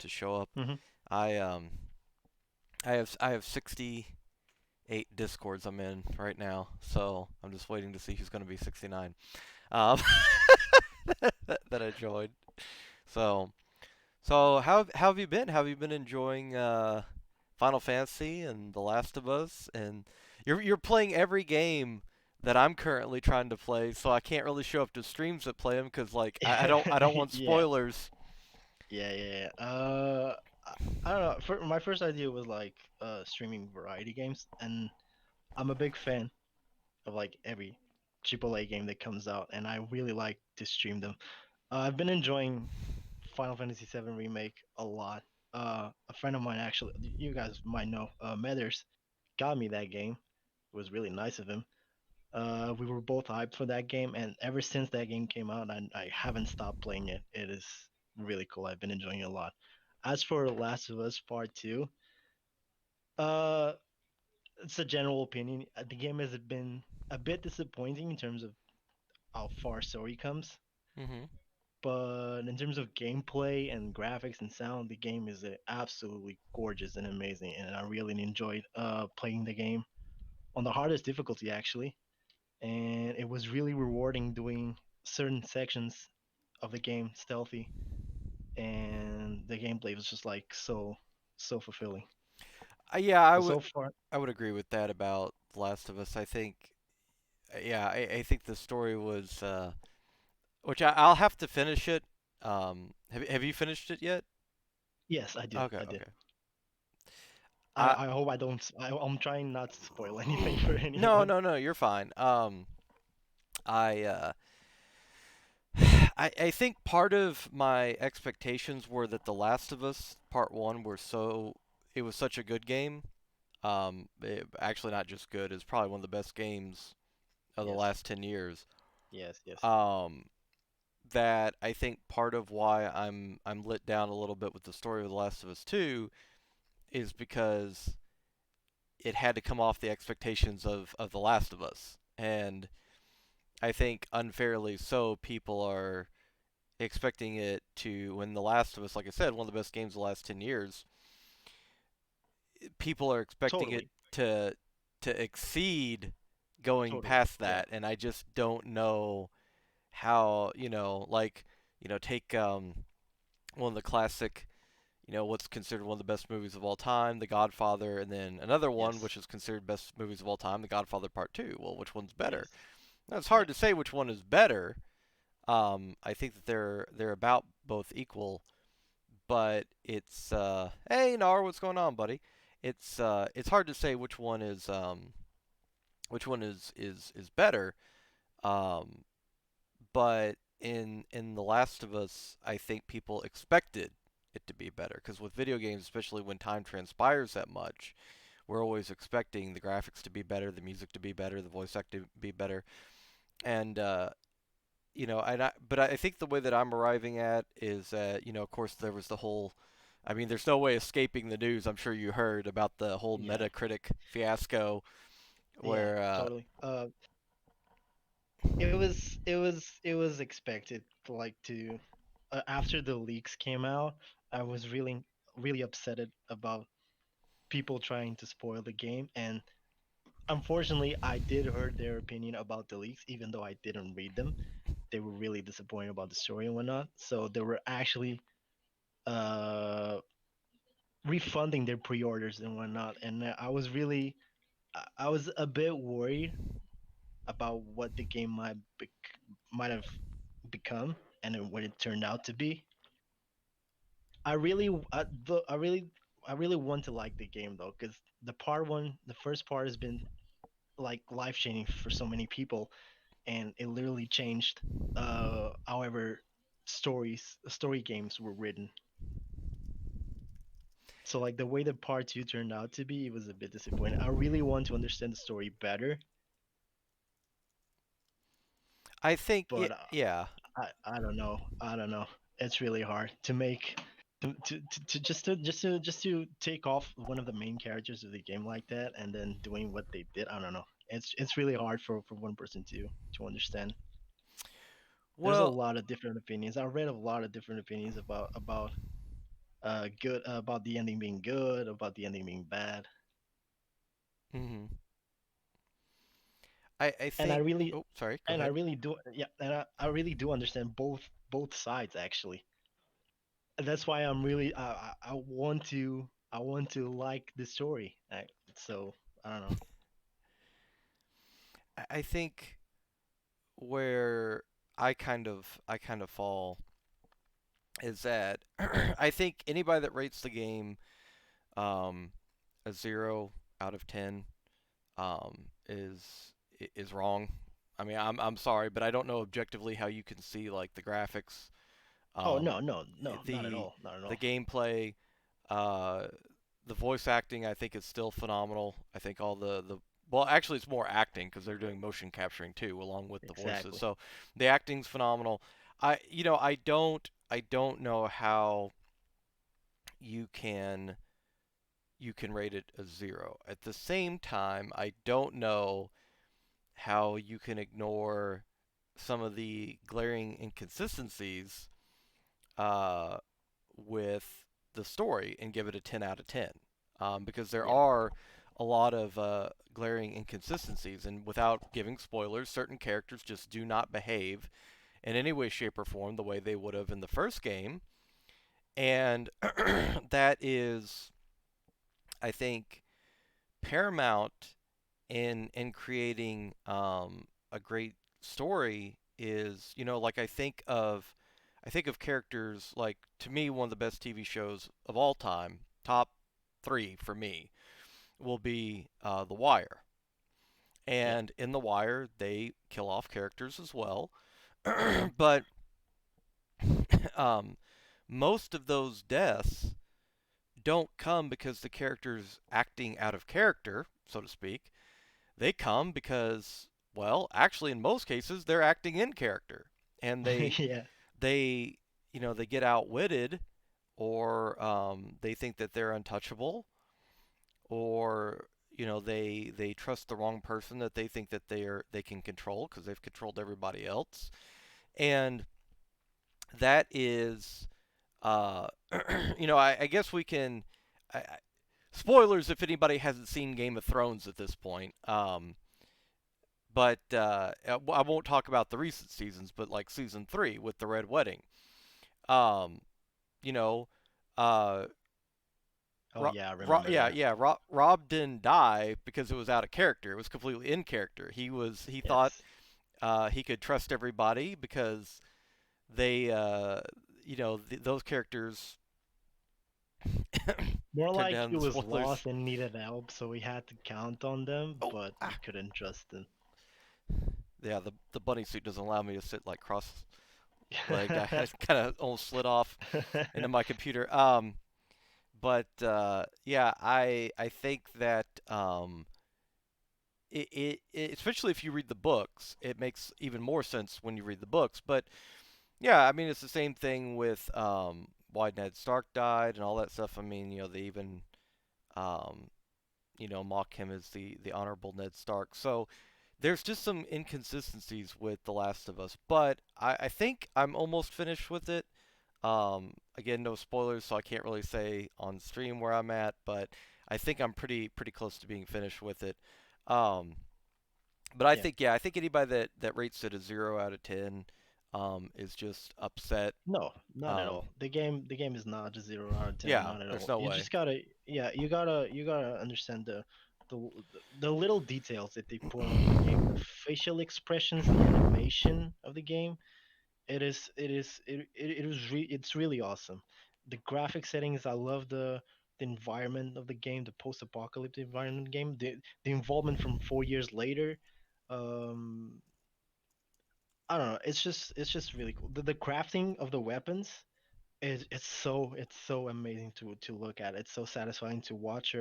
to show up. Hmm. I um I have 68 discords I'm in right now, so I'm just waiting to see who's going to be 69. Um, that I joined. So how have you been? How have you been enjoying Final Fantasy and The Last of Us? And you're playing every game that I'm currently trying to play, so I can't really show up to streams that play them because like I don't want Yeah, spoilers. yeah. I don't know. My first idea was like streaming variety games, and I'm a big fan of like every AAA game that comes out, and I really like to stream them. I've been enjoying Final Fantasy VII Remake a lot. A friend of mine, actually, you guys might know, Mathers, got me that game. It was really nice of him. We were both hyped for that game, and ever since that game came out, I haven't stopped playing it. It is really cool. I've been enjoying it a lot. As for Last of Us Part 2, uh, it's a general opinion. The game has been a bit disappointing in terms of how far story comes. Mhm. But in terms of gameplay and graphics and sound, the game is absolutely gorgeous and amazing, and I really enjoyed playing the game on the hardest difficulty actually, and it was really rewarding doing certain sections of the game stealthy, and the gameplay was just like so fulfilling. Yeah, I So would so far, I would agree with that about The Last of Us. I think yeah, I think the story was which I'll have to finish it. Have you finished it yet? yes, I did, Okay, I did. okay. I I hope I don't. I'm trying not to spoil anything for no, anyone. no, no, you're fine. I I think part of my expectations were that The Last of Us Part 1 it was such a good game. Actually not just good, it's probably one of the best games of the Yes, last 10 years. yes. Um, that I think part of why I'm lit down a little bit with the story of The Last of Us 2 is because it had to come off the expectations of The Last of Us. And I think unfairly so, people are expecting it to, when The Last of Us, like I said, one of the best games of the last 10 years, people are expecting it Totally, to exceed going totally. past Yeah. that. And I just don't know how, like, take one of the classic, what's considered one of the best movies of all time, The Godfather, and then another one Yes. which is considered best movies of all time, The Godfather Part 2. Well, which one's better? Yes. Now, it's Yeah. hard to say which one is better. I think that they're about both equal, but it's hey Nar, what's going on, buddy? It's hard to say which one is better. Um, but in The Last of Us, I think people expected it to be better because with video games, especially when time transpires that much, we're always expecting the graphics to be better, the music to be better, the voice acting to be better, and but I think the way that I'm arriving at is that of course there was the whole. I mean, there's no way escaping the news. I'm sure you heard about the whole Yeah. Metacritic fiasco Yeah. where Totally. It was expected like to after the leaks came out, I was really upset about people trying to spoil the game, and unfortunately I did heard their opinion about the leaks even though I didn't read them. They were really disappointed about the story and whatnot, so they were actually uh refunding their pre-orders and whatnot, and I was a bit worried about what the game might have become and what it turned out to be. I really, I really want to like the game though, because the first part has been like life changing for so many people, and it literally changed. However, story games were written. So like the way the part two turned out to be, it was a bit disappointing. I really want to understand the story better, I think but yeah. I don't know. I don't know. It's really hard to make to just to take off one of the main characters of the game like that and then doing what they did. I don't know. It's really hard for one person to understand. There's a Well, lot of different opinions. I read a lot of different opinions about good about the ending being good, about the ending being bad, Hmm. I and I think. really Oh, sorry. Go and I ahead. really do yeah, and I really do understand both sides actually. And that's why I'm really I want to like the story. So I don't know. I think where I kind of fall is that I think anybody that rates the game um, a 0 out of 10 is wrong. I mean, I'm sorry, but I don't know objectively how you can see like the graphics, Oh um, no no no, not at the all, not at the all. gameplay, uh, the voice acting. I think is still phenomenal. I think all the well, actually, it's more acting because they're doing motion capturing too, along with the voices. Exactly. So the acting's phenomenal. I don't know how you can you can rate it a 0. At the same time, I don't know how you can ignore some of the glaring inconsistencies uh, with the story and give it a 10 out of 10. Because there Yeah. are a lot of glaring inconsistencies, and without giving spoilers, certain characters just do not behave in any way, shape, or form the way they would have in the first game. And that is, I think, paramount in creating a great story is like I think of characters like to me one of the best TV shows of all time, top three for me will be The Wire, Yeah. and in The Wire they kill off characters as well, but um, most of those deaths don't come because the character's acting out of character, so to speak. They come because, well, actually, in most cases, they're acting in character, and they Yeah. they they get outwitted, or they think that they're untouchable, or they trust the wrong person that they think that they can control because they've controlled everybody else, and that is uh, I guess we can. Spoilers if anybody hasn't seen Game of Thrones at this point. But I won't talk about the recent seasons, but like season three with the Red Wedding. Um, you know, uh, Oh yeah, I remember yeah, that. yeah. Rob didn't die because it was out of character. It was completely in character. He thought Yes. he could trust everybody because they, those characters More turned like down he the was spoilers. lost and needed help, so he had to count on them, Oh, but he ah, couldn't trust them. yeah. The bunny suit doesn't allow me to sit like cross-legged. I kind of almost slid off into my computer. But yeah, I think that especially if you read the books, it makes even more sense when you read the books. But yeah, I mean it's the same thing with why Ned Stark died and all that stuff. I mean, they even um, mock him as the honorable Ned Stark. So there's just some inconsistencies with The Last of Us, but I think I'm almost finished with it. Again, no spoilers, so I can't really say on stream where I'm at, but I think I'm pretty close to being finished with it. Um, but I Yeah. think yeah, I think anybody that rates it a 0 out of 10 is just upset. No, not at Um, all. The game is not a 0 out of 10, yeah, not at there's all. no You way. just gotta, yeah, you gotta understand the the little details that they put on the game, the facial expressions, the animation of the game. It's really awesome. The graphic settings, I love the environment of the game, the post-apocalyptic environment game, the involvement from 4 years later. Um, I don't know. It's just really cool. The crafting of the weapons it's so amazing to look at. It's so satisfying to watch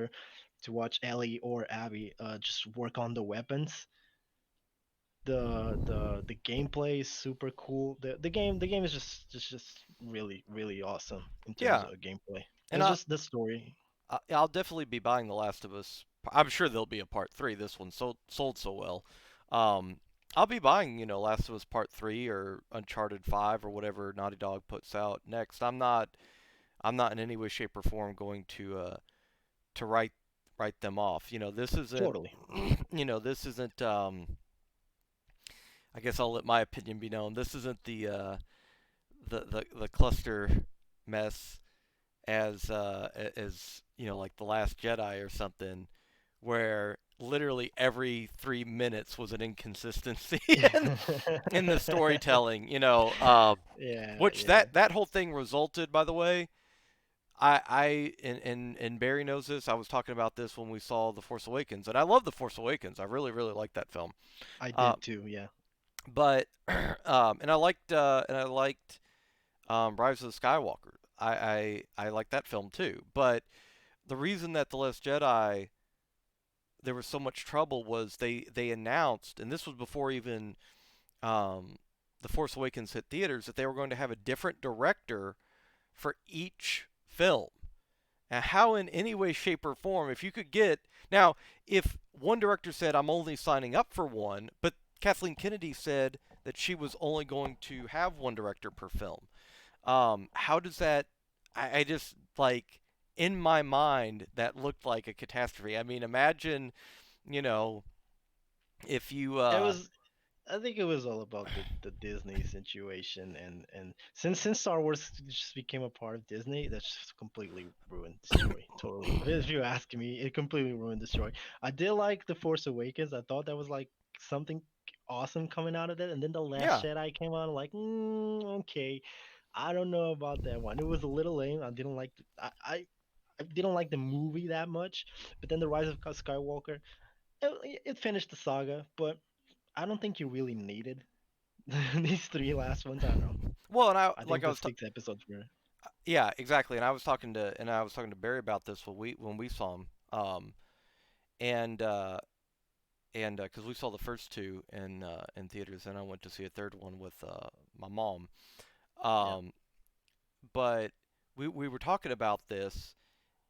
Ellie or Abby just work on the weapons. The gameplay is super cool. The game is just really awesome in terms Yeah, of gameplay. and It's just the story. I'll definitely be buying The Last of Us. I'm sure there'll be a part three. This one sold so well. Um, I'll be buying, Last of Us Part 3 or Uncharted 5 or whatever Naughty Dog puts out next. I'm not in any way, shape, or form going to write them off. This isn't. Totally. This isn't. I guess I'll let my opinion be known. This isn't the cluster mess as like the Last Jedi or something, where literally every 3 minutes was an inconsistency in the storytelling. Yeah, Which yeah. that whole thing resulted, by the way. And Barry knows this. I was talking about this when we saw The Force Awakens, and I love The Force Awakens. I really, really like that film. I Uh, did too. Yeah. but and I liked Rise of the Skywalker. I like that film too. But the reason that The Last Jedi there was so much trouble was they announced, and this was before even um, The Force Awakens hit theaters, that they were going to have a different director for each film. Now, how in any way, shape, or form, if you could get now, if one director said I'm only signing up for one, but Kathleen Kennedy said that she was only going to have one director per film. How does that? I just like in my mind that looked like a catastrophe. I mean, imagine you know if you It was. I think it was all about the Disney situation, and since Star Wars just became a part of Disney, that's just completely ruined the story. Totally. If you ask me, it completely ruined the story. I did like The Force Awakens. I thought that was like something awesome coming out of it, and then The Last yeah. Jedi came out. Like, okay, I don't know about that one. It was a little lame. I didn't like. I didn't like the movie that much, but then The Rise of Skywalker, it finished the saga, but I don't think you really needed these three last ones. I don't know. Well, and I I like think I the was six episodes were. yeah, exactly. And I was talking to Barry about this when we saw him. And because we saw the first two in theaters, and I went to see a third one with my mom. Yeah. Um, but we were talking about this,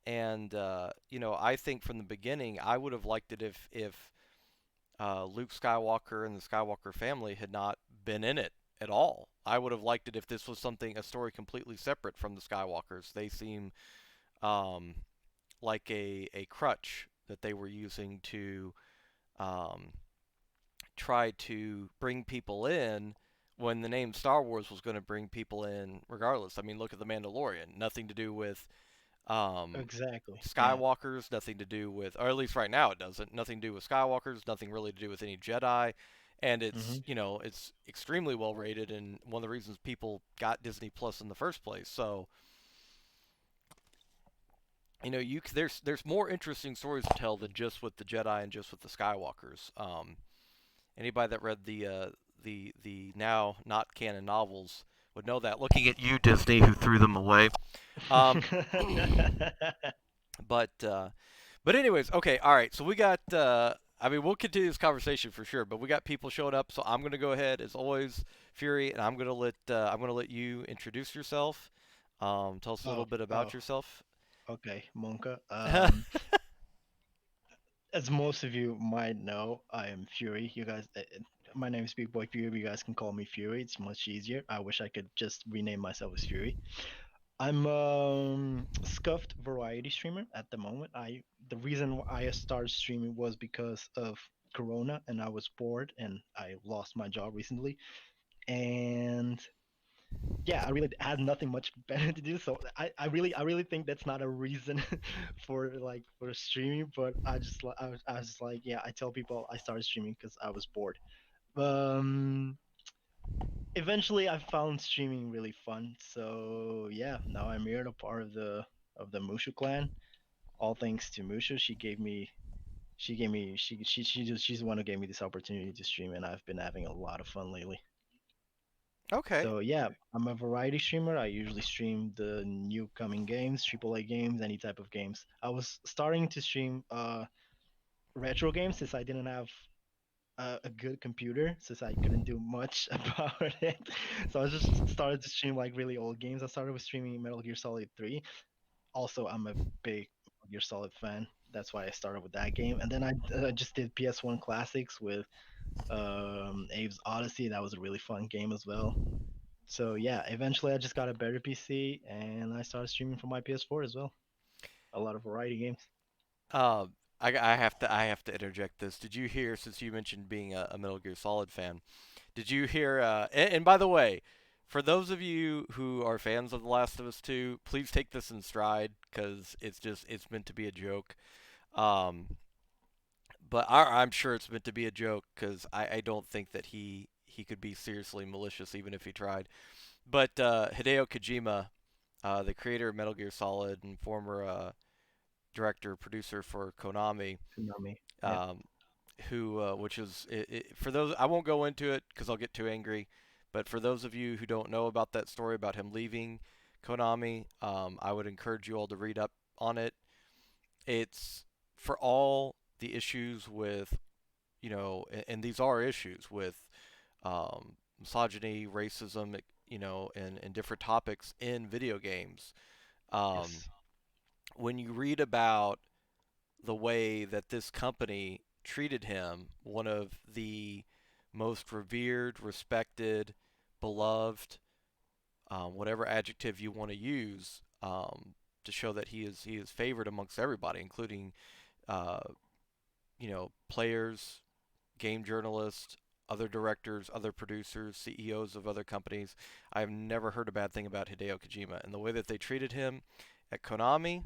and I think from the beginning I would have liked it if Luke Skywalker and the Skywalker family had not been in it at all. I would have liked it if this was a story completely separate from the Skywalkers. They seem um, like a crutch that they were using to um, try to bring people in when the name Star Wars was going to bring people in regardless. I mean, look at The Mandalorian. Nothing to do with um, Exactly. Yeah. Skywalkers, nothing to do with, or at least right now it doesn't. Nothing to do with Skywalkers, nothing really to do with any Jedi, and Hmm. it's extremely well rated, and one of the reasons people got Disney Plus in the first place. So there's more interesting stories to tell than just with the Jedi and just with the Skywalkers. Anybody that read the now not canon novels would know that. Looking at you, Disney, who threw them away. Um, but uh, But anyways, okay, all right. So we got. I mean, we'll continue this conversation for sure. But we got people showing up, so I'm gonna go ahead as always, Fury, and I'm gonna let you introduce yourself. Tell us a little Oh, bit oh, about yourself. okay, Monka. As most of you might know, I am Fury. You guys, my name is BigBoiFury. You guys can call me Fury. It's much easier. I wish I could just rename myself as Fury. I'm scuffed variety streamer at the moment. The reason I started streaming was because of Corona, and I was bored, and I lost my job recently, and yeah, I really had nothing much better to do. So I really think that's not a reason for streaming. But I was just like, yeah, I tell people I started streaming because I was bored. Um, Eventually I found streaming really fun. So yeah, now I'm here, a part of the Mushu clan. All thanks to Mushu, she's the one who gave me this opportunity to stream, and I've been having a lot of fun lately. Okay. So yeah, I'm a variety streamer. I usually stream the new coming games, AAA games, any type of games. I was starting to stream retro games since I didn't have a good computer, since I couldn't do much about it. So I just started to stream like really old games. I started with streaming Metal Gear Solid 3. Also, I'm a big Metal Gear Solid fan. That's why I started with that game. And then I just did PS1 classics with Abe's Odyssey. That was a really fun game as well. So yeah, eventually I just got a better PC and I started streaming from my PS4 as well. A lot of variety games. Um, I have to interject this. Did you hear, since you mentioned being a Metal Gear Solid fan, did you hear? And by the way, for those of you who are fans of The Last of Us 2, please take this in stride because it's meant to be a joke. Um, but I'm sure it's meant to be a joke because I don't think that he could be seriously malicious even if he tried. But Hideo Kojima, the creator of Metal Gear Solid and former director producer for Konami, Konami. Yeah. um, who which is for those, I won't go into it because I'll get too angry. But for those of you who don't know about that story about him leaving Konami, I would encourage you all to read up on it. It's for all the issues with, and these are issues with misogyny, racism, and different topics in video games. Um, Yes. when you read about the way that this company treated him, one of the most revered, respected, beloved, whatever adjective you want to use, to show that he is favored amongst everybody, including uh, players, game journalists, other directors, other producers, CEOs of other companies. I have never heard a bad thing about Hideo Kojima and the way that they treated him at Konami.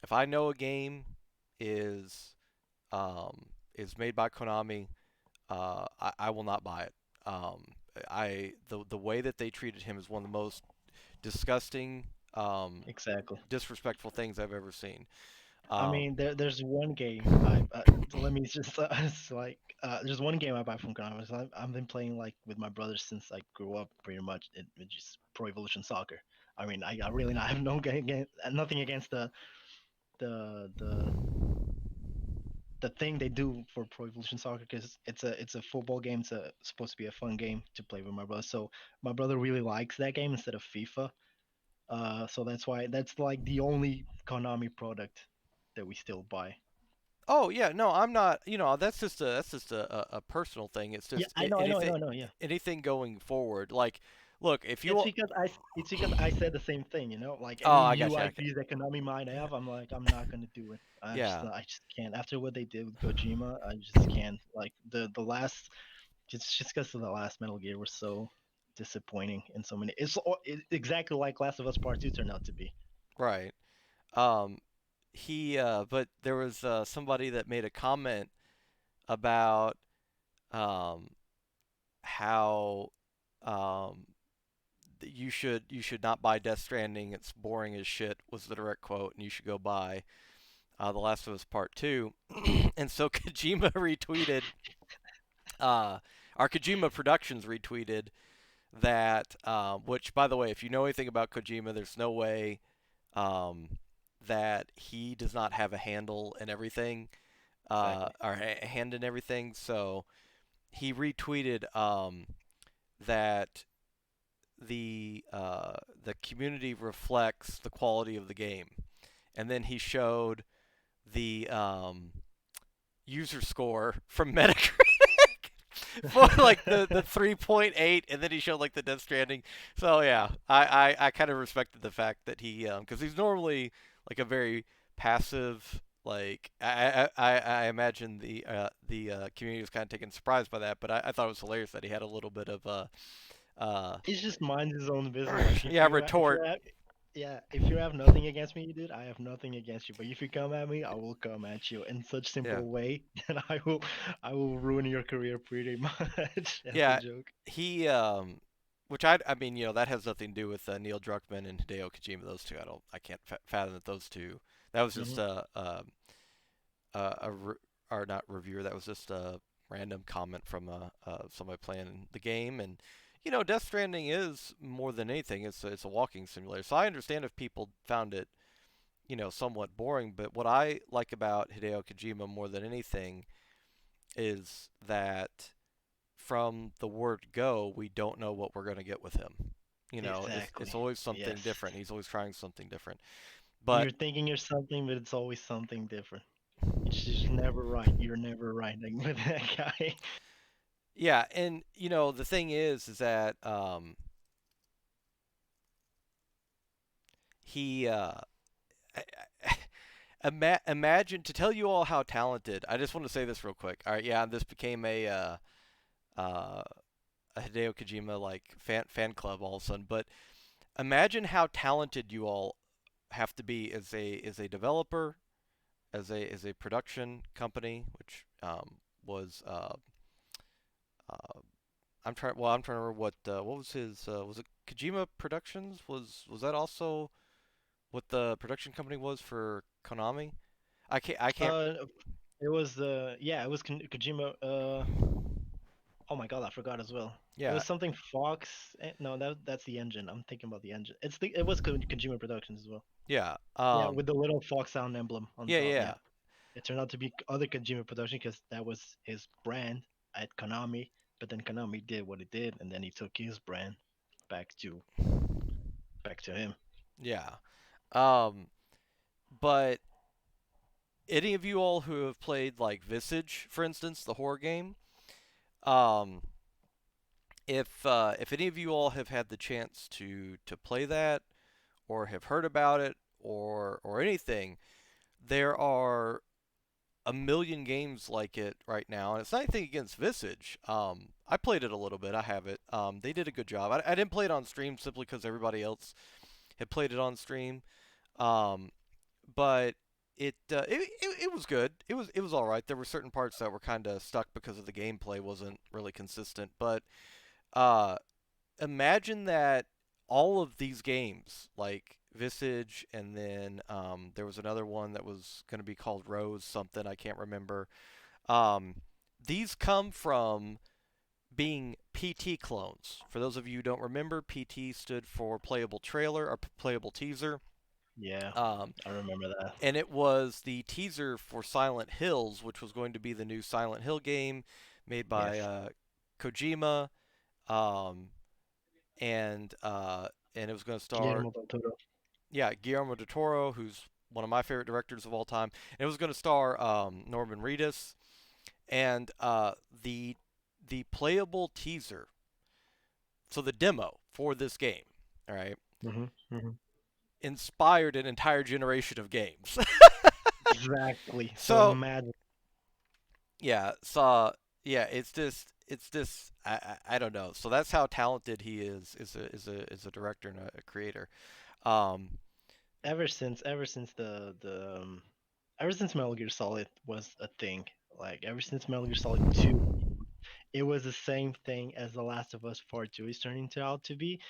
If I know a game is is made by Konami, I will not buy it. Um, the way that they treated him is one of the most disgusting, Exactly. disrespectful things I've ever seen. I Um, mean, there's one game I let me just it's like there's one game I buy from Konami. So I've been playing like with my brother since I grew up, pretty much. It's just Pro Evolution Soccer. I mean, I really not have no nothing against the the the thing they do for Pro Evolution Soccer because it's a football game. Supposed to be a fun game to play with my brother. So my brother really likes that game instead of FIFA. So that's why that's like the only Konami product that we still buy. oh yeah, no, I'm not. That's just a personal thing. It's Yeah, just I know. Yeah, anything going forward. Like, look, if you, it's because I said the same thing. Like oh, any I new got you. IPs that Konami might have, I'm like I'm not gonna do it. Yeah, I just can't. After what they did with Kojima, I just can't. Like the last, just because of the last Metal Gear was so disappointing in so many. Exactly like Last of Us Part Two turned out to be. right. But there was somebody that made a comment about um, how um, you should not buy Death Stranding. It's boring as shit was the direct quote, and you should go buy The Last of Us Part Two. And so Kojima retweeted, uh, our Kojima Productions retweeted that, which by the way, if you know anything about Kojima, there's no way um, that he does not have a handle in everything, Exactly. or a hand in everything. So he retweeted that the community reflects the quality of the game, and then he showed the user score from Metacritic for like the 3.8, and then he showed like the Death Stranding. So yeah, I kind of respected the fact that he, because he's normally like a very passive, like I imagine the community was kind of taken surprised by that, but I thought it was hilarious that he had a little bit of uh He's just minds his own business. Like yeah, retort. if you have nothing against me, dude, I have nothing against you. But if you come at me, I will come at you in such Yeah. simple way that I will ruin your career pretty much as a Yeah, joke. he which I mean, that has nothing to do with Neil Druckmann and Hideo Kojima. Those two, I can't fathom that those two. That was just Hmm. or not reviewer. That was just a random comment from somebody playing the game. And Death Stranding is more than anything. It's a walking simulator. So I understand if people found it somewhat boring. But what I like about Hideo Kojima more than anything is that from the word go, we don't know what we're going to get with him. It's Exactly. always something Yes. different. He's always trying something different. But You're thinking you're something, but it's always something different. It's just never right. You're never right like, with that guy. yeah, and the thing is that he imagine to tell you all how talented. I just want to say this real quick. All right, yeah, this became uh, a Hideo Kojima like fan club all of a sudden, but imagine how talented you all have to be as a developer, as a production company, which was I'm trying to remember what was his was it Kojima Productions, was that also what the production company was for Konami? I can't. Uh, it was yeah, it was Kojima. Oh my god, I forgot as well. It Yeah, was something Fox. No, that's the engine. I'm thinking about the engine. It was Kojima Productions as well. yeah, Yeah, with the little fox sound emblem on yeah, top. Yeah, yeah, it turned out to be other Kojima Production because that was his brand at Konami. But then Konami did what it did, and then he took his brand back to back to him. yeah. Um, but any of you all who have played like Visage, for instance, the horror game, um, if any of you all have had the chance to play that or have heard about it or anything, there are a million games like it right now, and it's not anything against Visage. I played it a little bit. I have it. They did a good job. I didn't play it on stream simply because everybody else had played it on stream. Um, but it was good. It was all right. There were certain parts that were kind of stuck because of the gameplay wasn't really consistent. But uh, imagine that all of these games, like Visage, and then there was another one that was going to be called Rose something. I can't remember. Um, these come from being PT clones. For those of you who don't remember, PT stood for playable trailer or playable teaser. Yeah, Um, I remember that. and it was the teaser for Silent Hills, which was going to be the new Silent Hill game made by Yes, Kojima, um, and and it was going to star Guillermo del Toro. yeah Guillermo del Toro, who's one of my favorite directors of all time. And it was going to star Norman Reedus, and the playable teaser, so the demo for this game, all right, Hmm. inspired an entire generation of games. Exactly. So So imagine. yeah, yeah, it's just I don't know. So that's how talented he is a director and a creator. Um, Ever since ever since Metal Gear Solid was a thing, like ever since Metal Gear Solid 2, it was the same thing as The Last of Us Part 2 is turning out to be.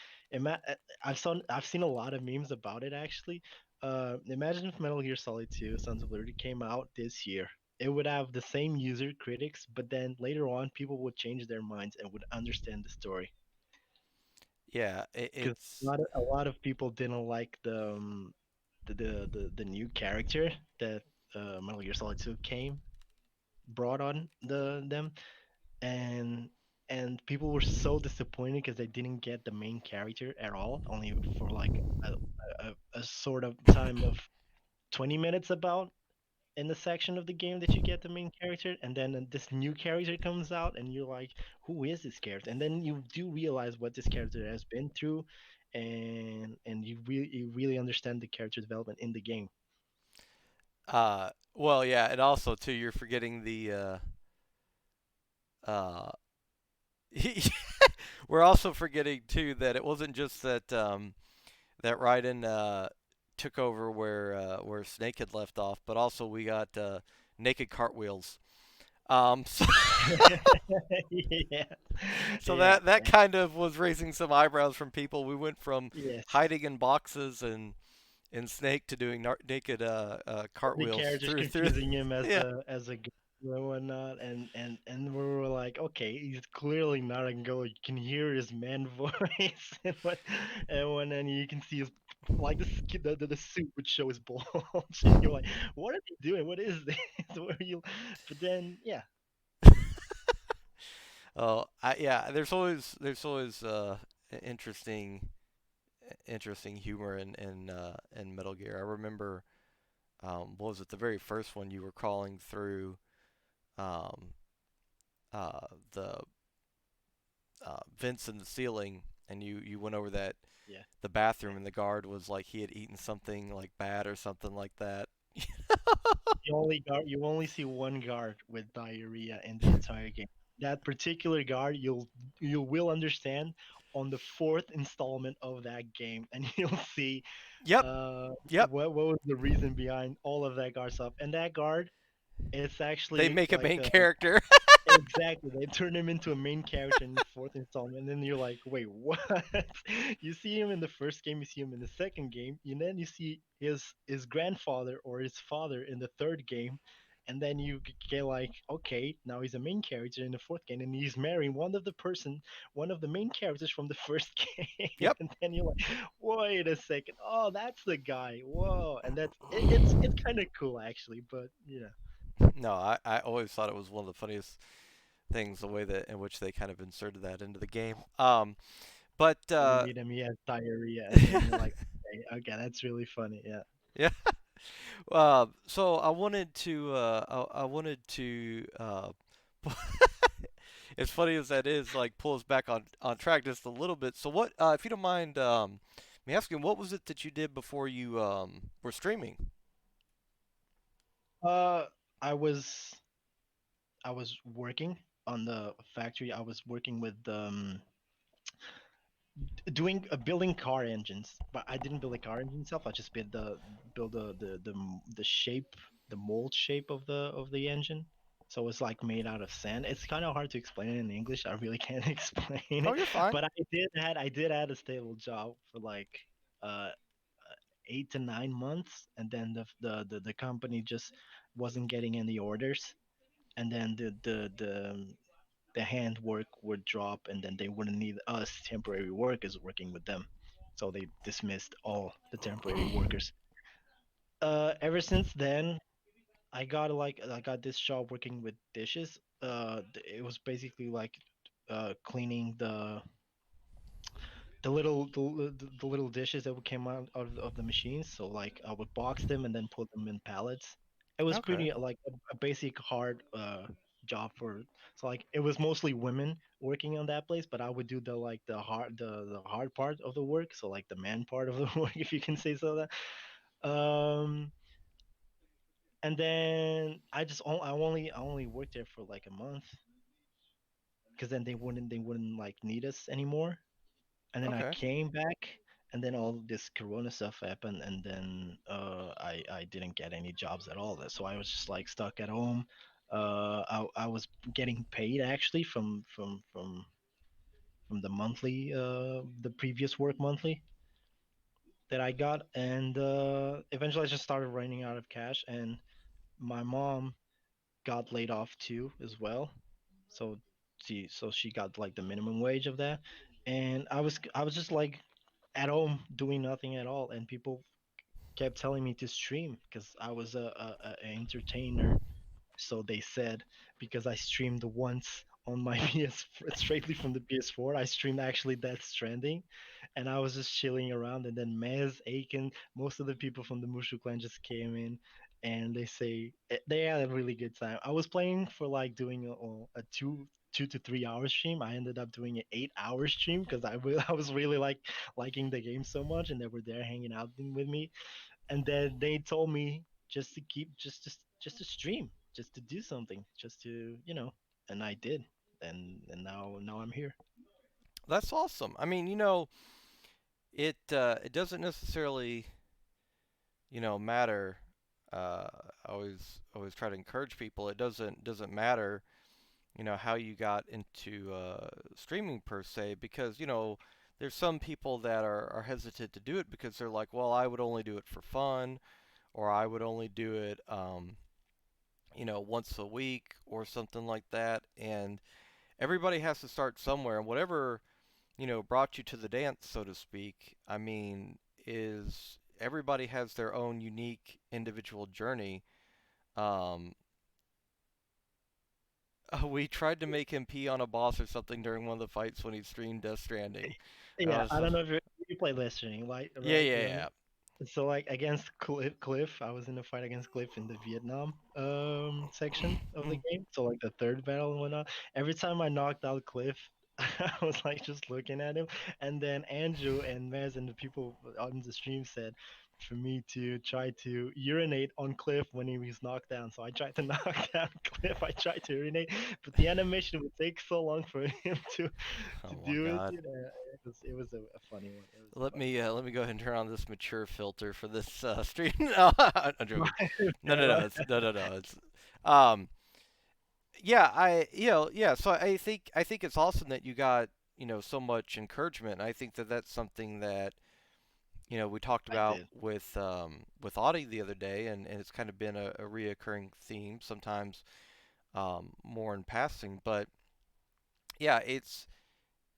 I've seen a lot of memes about it actually. Imagine if Metal Gear Solid 2 Sons of Liberty came out this year. It would have the same user critics, but then later on people would change their minds and would understand the story. yeah, Because it's a lot of people didn't like the new character that Metal Gear Solid 2 brought on them, and people were so disappointed because they didn't get the main character at all, only for like a sort of time of 20 minutes about in the section of the game that you get the main character, and then this new character comes out and you're like, who is this character? And then you do realize what this character has been through, and you really understand the character development in the game. well, yeah, and also too, you're forgetting the uh we're also forgetting too that it wasn't just that that Raiden took over where Snake had left off, but also we got naked cartwheels. So, Yeah, so yeah, that kind of was raising some eyebrows from people. We went from yes. hiding in boxes and Snake to doing naked The cartwheels characters through. confusing him Yeah. as a girl and whatnot, and we were like, okay, he's clearly not a girl. You can hear his man voice, and when then you can see his like the suit would show his bulge, and you're like, what are they doing? What is this? Where are you? But then, yeah, Oh, yeah. There's always interesting interesting humor in Metal Gear. I remember what was it, the very first one you were crawling through um, the vents in the ceiling, and you went over that Yeah, the yeah. bathroom, and the guard was like he had eaten something like bad or something like that. You only see one guard with diarrhea in the entire game. That particular guard you will understand on the fourth installment of that game, and you'll see Yep, yep. what was the reason behind all of that guard stuff. And that guard, it's They actually make a like main character. exactly. They turn him into a main character in the fourth installment, and then you're like, wait, what? You see him in the first game, you see him in the second game, and then you see his grandfather or his father in the third game, and then you get like, okay, now he's a main character in the fourth game, and he's marrying one of the main characters from the first game, Yep. and then you're like, wait a second, oh, that's the guy, whoa, and it's kind of cool actually, but No, I always thought it was one of the funniest things the way that in which they kind of inserted that into the game. But you meet him, he has diarrhea, and then you're like, okay, okay, that's really funny. Yeah. yeah. So I wanted to I wanted to as funny as that is, like pull us back on track just a little bit. So what if you don't mind me asking, what was it that you did before you were streaming? Uh, I was I was working on the factory. I was working with doing building car engines, but I didn't build a car engine itself. I just build the shape, the mold shape of the engine. So it's like made out of sand. It's kind of hard to explain it in English. I really can't explain Oh, it. you're fine. But I did had a stable job for like uh 8 to 9 months, and then the company just wasn't getting any orders, and then the handwork would drop, and then they wouldn't need us temporary workers working with them, so they dismissed all the temporary workers. Ever since then, I got this job working with dishes. It was basically like cleaning the little dishes that would came out of the machines. So like I would box them and then put them in pallets. It was Okay. pretty like a basic hard job for. So like it was mostly women working on that place, but I would do the hard part of the work. So like the man part of the work, if you can say so. That. And then I only worked there for like a month, because then they wouldn't like need us anymore. And then I Okay. came back, and then all this Corona stuff happened, and then I didn't get any jobs at all. So I was just like stuck at home. I was getting paid actually from the monthly the previous work monthly that I got, and eventually I just started running out of cash, and my mom got laid off too as well. So she got like the minimum wage of that, and I was just like at home doing nothing at all, and people kept telling me to stream because I was a entertainer, so they said, because I streamed once on my PS straightly from the PS4. I streamed actually Death Stranding, and I was just chilling around. And then Mez, Aiken, most of the people from the Mushu clan just came in, and they had a really good time. I was playing for like doing a 2 to 3 hour stream. I ended up doing an 8 hour stream because I was really like liking the game so much, and they were there hanging out with me, and then they told me just to keep just to stream, just to do something, just to and I did, and now I'm here. That's awesome. I mean, it doesn't necessarily, matter. I always try to encourage people. It doesn't matter, how you got into streaming per se, because there's some people that are hesitant to do it because they're like, well, I would only do it for fun, or I would only do it, once a week or something like that. And everybody has to start somewhere, and whatever brought you to the dance, so to speak. I mean, is everybody has their own unique individual journey. Um, we tried to make him pee on a boss or something during one of the fights when he streamed Death Stranding. And I Yeah, was I don't just, know if you play listening, yeah, right, yeah, Yawny? yeah. So like against Cliff, I was in a fight against Cliff in the Vietnam section of the Mm. game. So like the third battle and whatnot. Every time I knocked out Cliff, I was like just looking at him, and then Andrew and Mez and the people on the stream said for me to try to urinate on Cliff when he was knocked down. So I tried to knock down Cliff. I tried to urinate, but the animation would take so long for him to Oh my do it. God. You know, it was a funny one. It was a Let funny me one. let me go ahead and turn on this mature filter for this stream. No, I'm joking. No, no, no. My It's no, no, no. It's um, yeah. Yeah. So I think it's awesome that you got so much encouragement. And I think that that's something that we talked I about did. with Audie the other day, and it's kind of been a reoccurring theme. Sometimes more in passing, but yeah,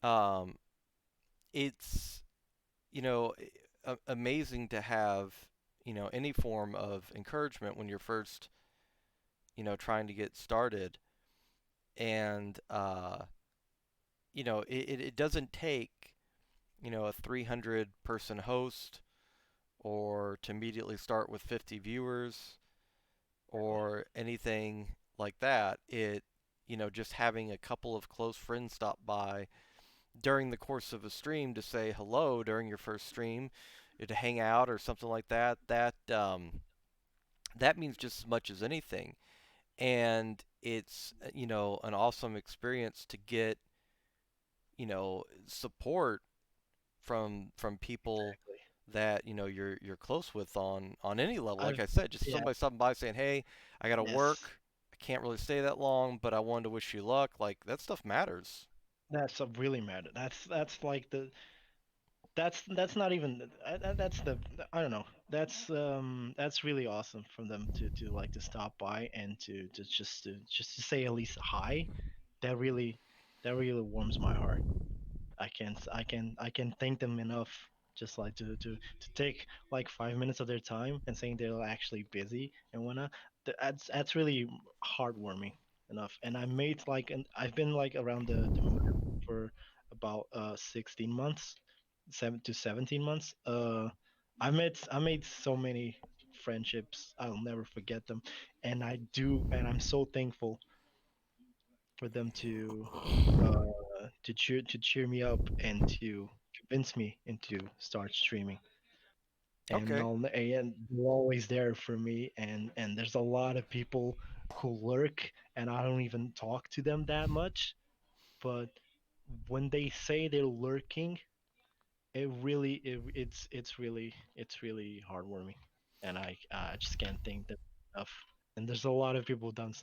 um, it's amazing to have any form of encouragement when you're first trying to get started, and it doesn't take a 300 person host or to immediately start with 50 viewers Exactly. or anything like that. Just having a couple of close friends stop by during the course of a stream to say hello during your first stream, to hang out or something like that. That means just as much as anything, and it's an awesome experience to get support from people Exactly. that you're close with on any level. Like I've I said, just Yeah. somebody stopping by saying, "Hey, I got to Yes. work. I can't really stay that long, but I wanted to wish you luck." Like that stuff matters. That's a really matter. That's like the that's not even that's the I don't know. That's really awesome from them to like to stop by and to say at least hi. That really that really warms my heart. I can thank them enough just like to take like 5 minutes of their time and saying they're actually busy and whatnot. That's really heartwarming enough. And I've been like around the moon for about 16 months, 7 to 17 months. I made so many friendships. I'll never forget them, and I'm so thankful for them to cheer me up and to convince me into start streaming. Okay. And they're always there for me. And there's a lot of people who lurk, and I don't even talk to them that much. But when they say they're lurking, it's really heartwarming, and I just can't thank them enough. And there's a lot of people who've done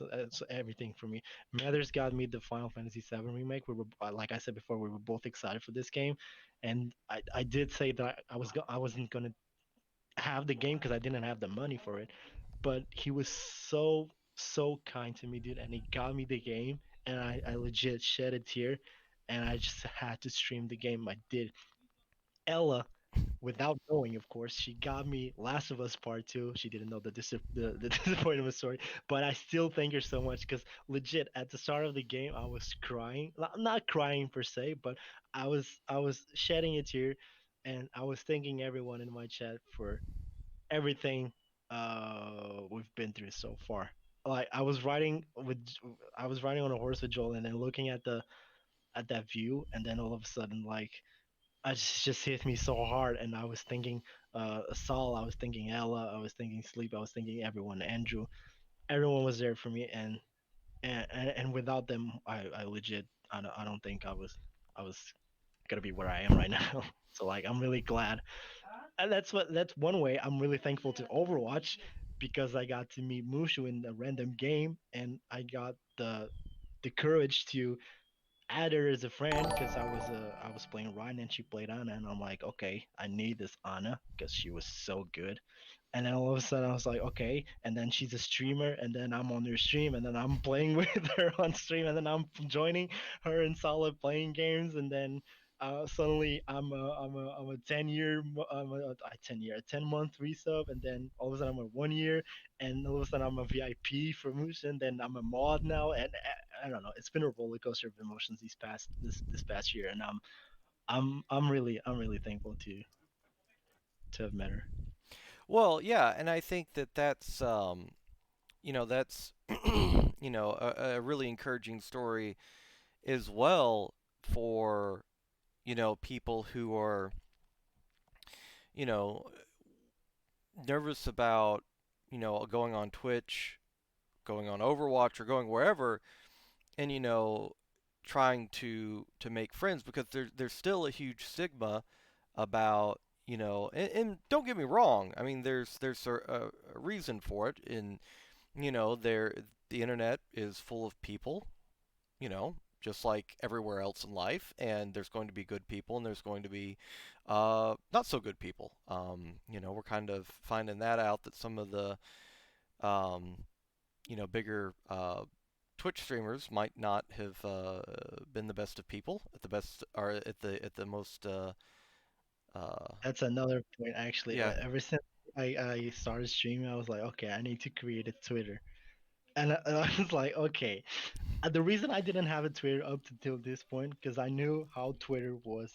everything for me. Mathers got me the Final Fantasy VII remake. We were like I said before, we were both excited for this game, and I did say that I wasn't gonna have the game because I didn't have the money for it, but he was so kind to me, dude, and he got me the game, and I legit shed a tear, and I just had to stream the game. I did. Ella, without knowing, of course, she got me Last of Us Part Two. She didn't know the disappointment of the story, but I still thank her so much because legit at the start of the game I was crying, not crying per se, but I was shedding a tear, and I was thanking everyone in my chat for everything we've been through so far. Like I was riding on a horse with Joel, and then looking at that view, and then all of a sudden like I just hit me so hard, and I was thinking Saul, I was thinking Ella, I was thinking Sleep, I was thinking everyone, Andrew, everyone was there for me, and without them, I legit I don't think I was gonna be where I am right now. So like I'm really glad, and that's one way I'm really thankful to Overwatch because I got to meet Mushu in a random game, and I got the courage to add her as a friend because I was playing Ryan and she played Anna, and I'm like, okay, I need this Anna because she was so good. And then all of a sudden I was like, okay, and then she's a streamer, and then I'm on her stream, and then I'm playing with her on stream, and then I'm joining her in solid playing games, and then suddenly I'm a 10 month resub, and then all of a sudden I'm a 1 year, and all of a sudden I'm a VIP for Moose, and then I'm a mod now, and I don't know. It's been a roller coaster of emotions this past year, and I'm really thankful to have met her. Well, yeah, and I think that that's a really encouraging story as well for, people who are, you know, nervous about, going on Twitch, going on Overwatch, or going wherever, and trying to make friends, because there's still a huge stigma about, and don't get me wrong, I mean there's a reason for it. And there, the internet is full of people, just like everywhere else in life, and there's going to be good people and there's going to be not so good people. We're kind of finding that out, that some of the um, bigger Twitch streamers might not have been the best of people, at the best, or at the most uh, That's another point actually. yeah. Ever since I started streaming, I was like, okay, I need to create a Twitter. And I was like, okay. The reason I didn't have a Twitter up until this point, because I knew how Twitter was.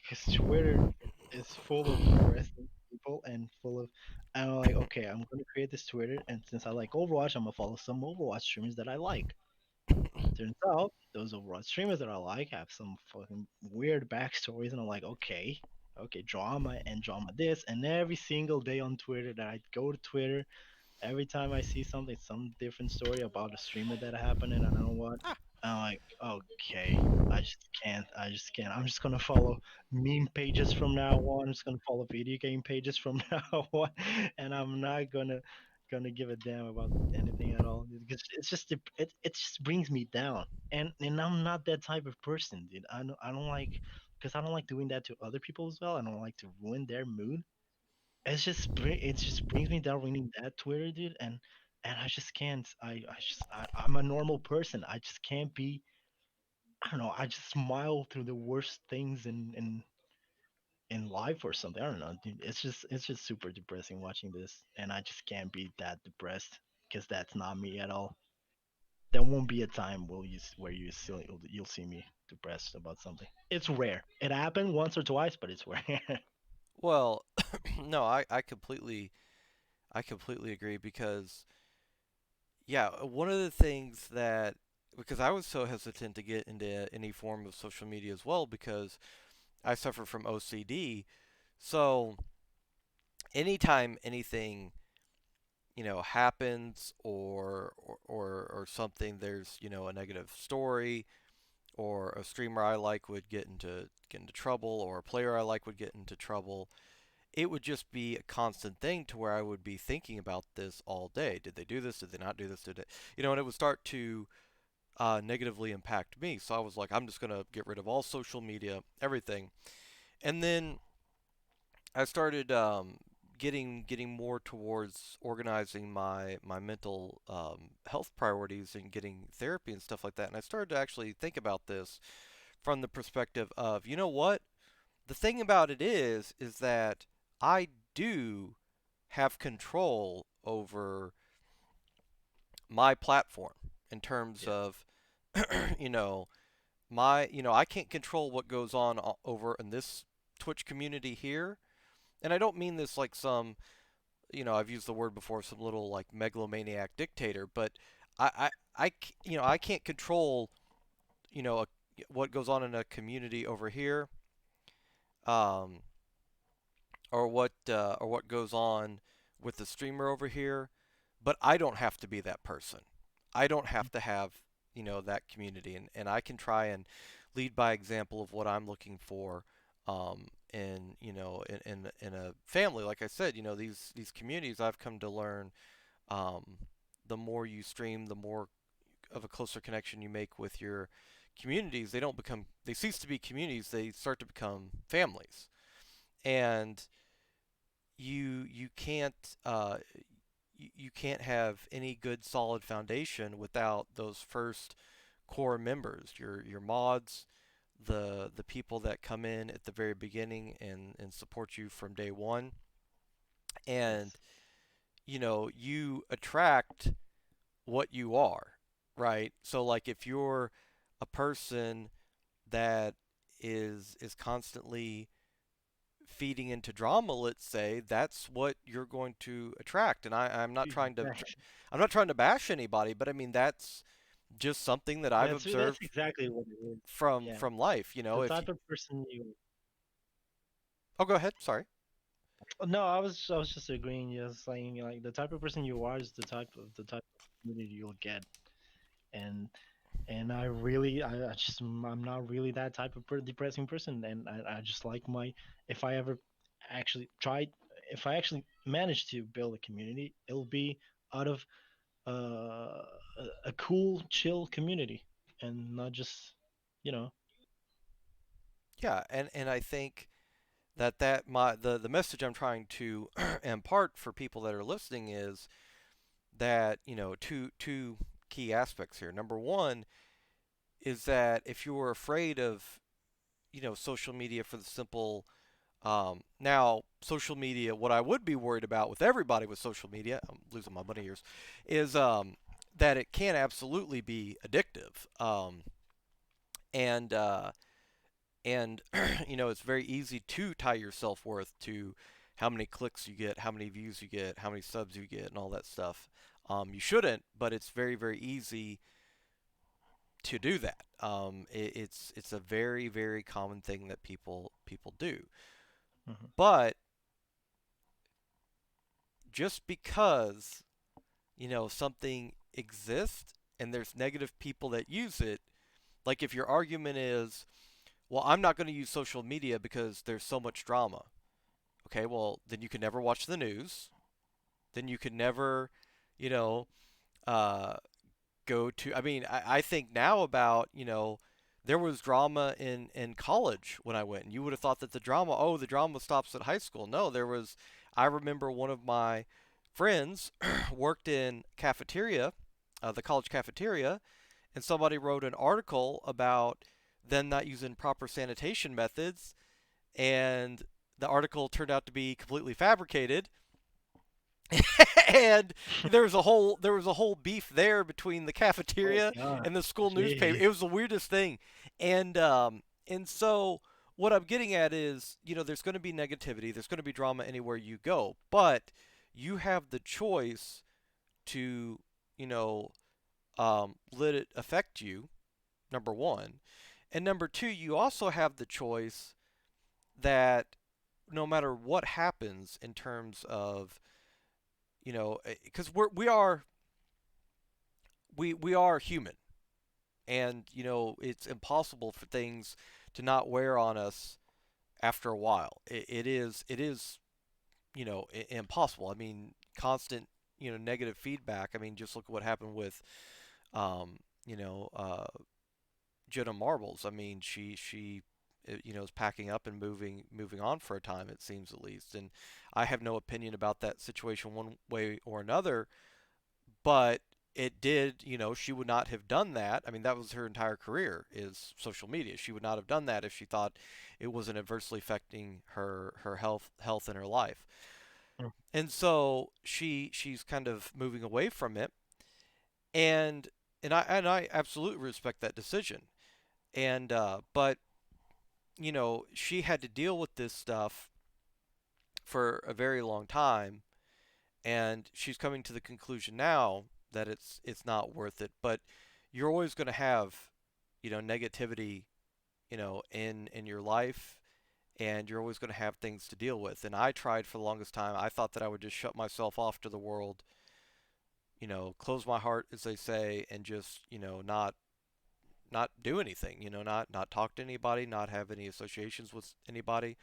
Because Twitter is full of depressing people and full of. And I'm like, okay, I'm gonna create this Twitter, and since I like Overwatch, I'm gonna follow some Overwatch streamers that I like. Turns out those Overwatch streamers that I like have some fucking weird backstories, and I'm like, okay, okay, drama and drama this, and every single day on Twitter that I go to Twitter, every time I see something, some different story about a streamer that happened, and I don't know what, I'm like, okay, I just can't. I just can't. I'm just gonna follow meme pages from now on. I'm just gonna follow video game pages from now on, and I'm not gonna give a damn about anything at all. Because it's just it just brings me down, and I'm not that type of person, dude. I don't like because I don't like doing that to other people as well. I don't like to ruin their mood. It just brings me down reading that Twitter, dude, and I just can't. I'm a normal person. I just can't be. I don't know. I just smile through the worst things in life or something. I don't know, dude. It's just super depressing watching this, and I just can't be that depressed because that's not me at all. There won't be a time where you'll see me depressed about something. It's rare. It happened once or twice, but it's rare. Well, no, I completely agree, because yeah, one of the things that, because I was so hesitant to get into any form of social media as well, because I suffer from OCD. So anytime anything, happens, or something, there's, a negative story, or a streamer I like would get into trouble, or a player I like would get into trouble, it would just be a constant thing, to where I would be thinking about this all day. Did they do this? Did they not do this? Did it, and it would start to negatively impact me. So I was like, I'm just gonna get rid of all social media, everything. And then I started getting more towards organizing my mental health priorities, and getting therapy and stuff like that. And I started to actually think about this from the perspective of, you know what? The thing about it is that I do have control over my platform, in terms Yeah. of, you know, I can't control what goes on over in this Twitch community here. And I don't mean this like some, I've used the word before, some little like megalomaniac dictator, but I can't control, you know, a, what goes on in a community over here, um, or what goes on with the streamer over here, but I don't have to be that person. I don't Mhm. have to have, that community, and I can try and lead by example of what I'm looking for, in in a family. Like I said, these communities, I've come to learn, um, the more you stream, the more of a closer connection you make with your communities. They cease to be communities, they start to become families. And you can't you can't have any good solid foundation without those first core members, your mods, the people that come in at the very beginning, and support you from day one. And Yes. you attract what you are, right? So like, if you're a person that is constantly feeding into drama, let's say, that's what you're going to attract. And I'm not Dude, trying to right. I'm not trying to bash anybody, but I mean, just something that I've That's observed exactly what it is. from Yeah, from life. the If you, type of person you. oh, go ahead. Sorry. No, I was just agreeing. Just saying like the type of person you are is the type of community you'll get, and I really I just I'm not really that type of depressing person, and I just like my if I ever actually tried if I actually manage to build a community, it'll be out of a cool, chill community, and not just you know. Yeah, and I think that my the message I'm trying to impart for people that are listening is that two key aspects here. Number one is that if you were afraid of social media for the simple now social media, what I would be worried about with everybody with social media, I'm losing my bunny ears, is that it can absolutely be addictive, and and it's very easy to tie your self-worth to how many clicks you get, how many views you get, how many subs you get, and all that stuff. You shouldn't, but it's very, very easy to do that. It's a very, very common thing that people do. Mhm. But just because something exists and there's negative people that use it, like if your argument is, well, I'm not going to use social media because there's so much drama. Okay, well, then you can never watch the news. Then you can never, you know, uh, go to. I mean, I think now about, there was drama in college when I went, and you would have thought that the drama stops at high school. No, there was. I remember one of my friends worked in cafeteria, the college cafeteria, and somebody wrote an article about them not using proper sanitation methods, and the article turned out to be completely fabricated. And there was a whole beef there between the Oh cafeteria God, and the school newspaper. jeez. It was the weirdest thing, and so what I'm getting at is, there's going to be negativity, there's going to be drama anywhere you go, but you have the choice to, you know, let it affect you. Number one, and number two, you also have the choice that no matter what happens in terms of, because we are human, and it's impossible for things to not wear on us after a while. It is impossible. I mean, constant negative feedback. I mean, just look at what happened with um, you know Jenna Marbles. I mean, she is packing up and moving on for a time, it seems, at least. And I have no opinion about that situation one way or another, but it did, she would not have done that. I mean, that was her entire career, is social media. She would not have done that if she thought it wasn't adversely affecting her health in her life. Mm. And so she's kind of moving away from it, and and I absolutely respect that decision. And but she had to deal with this stuff for a very long time, and she's coming to the conclusion now that it's not worth it. But you're always going to have negativity in your life, and you're always going to have things to deal with. And I tried for the longest time. I thought that I would just shut myself off to the world, close my heart, as they say, and just not do anything, not talk to anybody, not have any associations with anybody.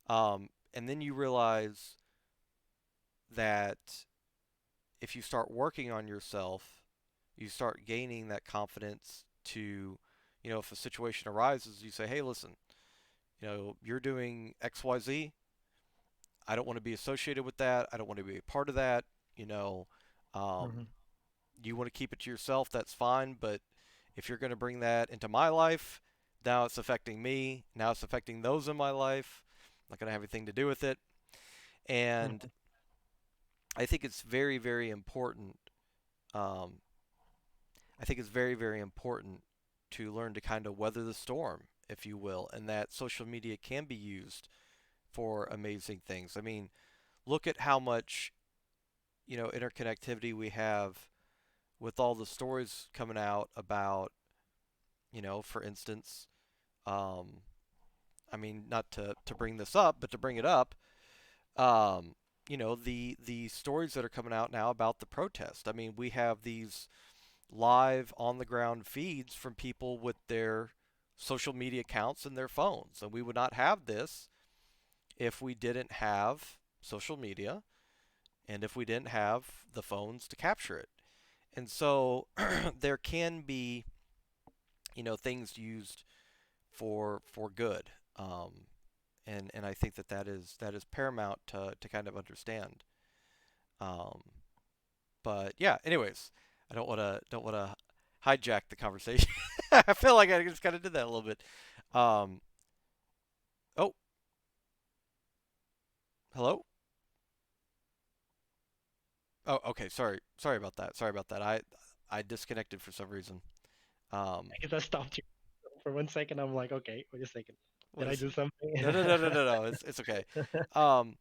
And then you realize that if you start working on yourself, you start gaining that confidence to, if a situation arises, you say, hey, listen, you're doing XYZ. I don't want to be associated with that. I don't want to be a part of that. You know, Mhm. um, you want to keep it to yourself, that's fine. But if you're going to bring that into my life, now it's affecting me. Now it's affecting those in my life. I'm not going to have anything to do with it. And Mhm. I think it's very, very important. Um, I think it's very, very important to learn to kind of weather the storm, if you will, and that social media can be used for amazing things. I mean, look at how much interconnectivity we have with all the stories coming out about, for instance, um, I mean, not to bring this up, but to bring it up, um, the stories that are coming out now about the protest. I mean, we have these live on the ground feeds from people with their social media accounts and their phones, and we would not have this if we didn't have social media and if we didn't have the phones to capture it. And so there can be, things used for good. And I think that is paramount to kind of understand. Um, but yeah, anyways, I don't want to hijack the conversation. I feel like I just kind of did that a little bit. Um, oh, hello. Oh, okay. Sorry about that. Sorry about that. I disconnected for some reason. Um, I guess I stopped you for 1 second. I'm like, okay, wait a second. Did what I is? do something? No, no, no, no, no, no. It's okay. Um,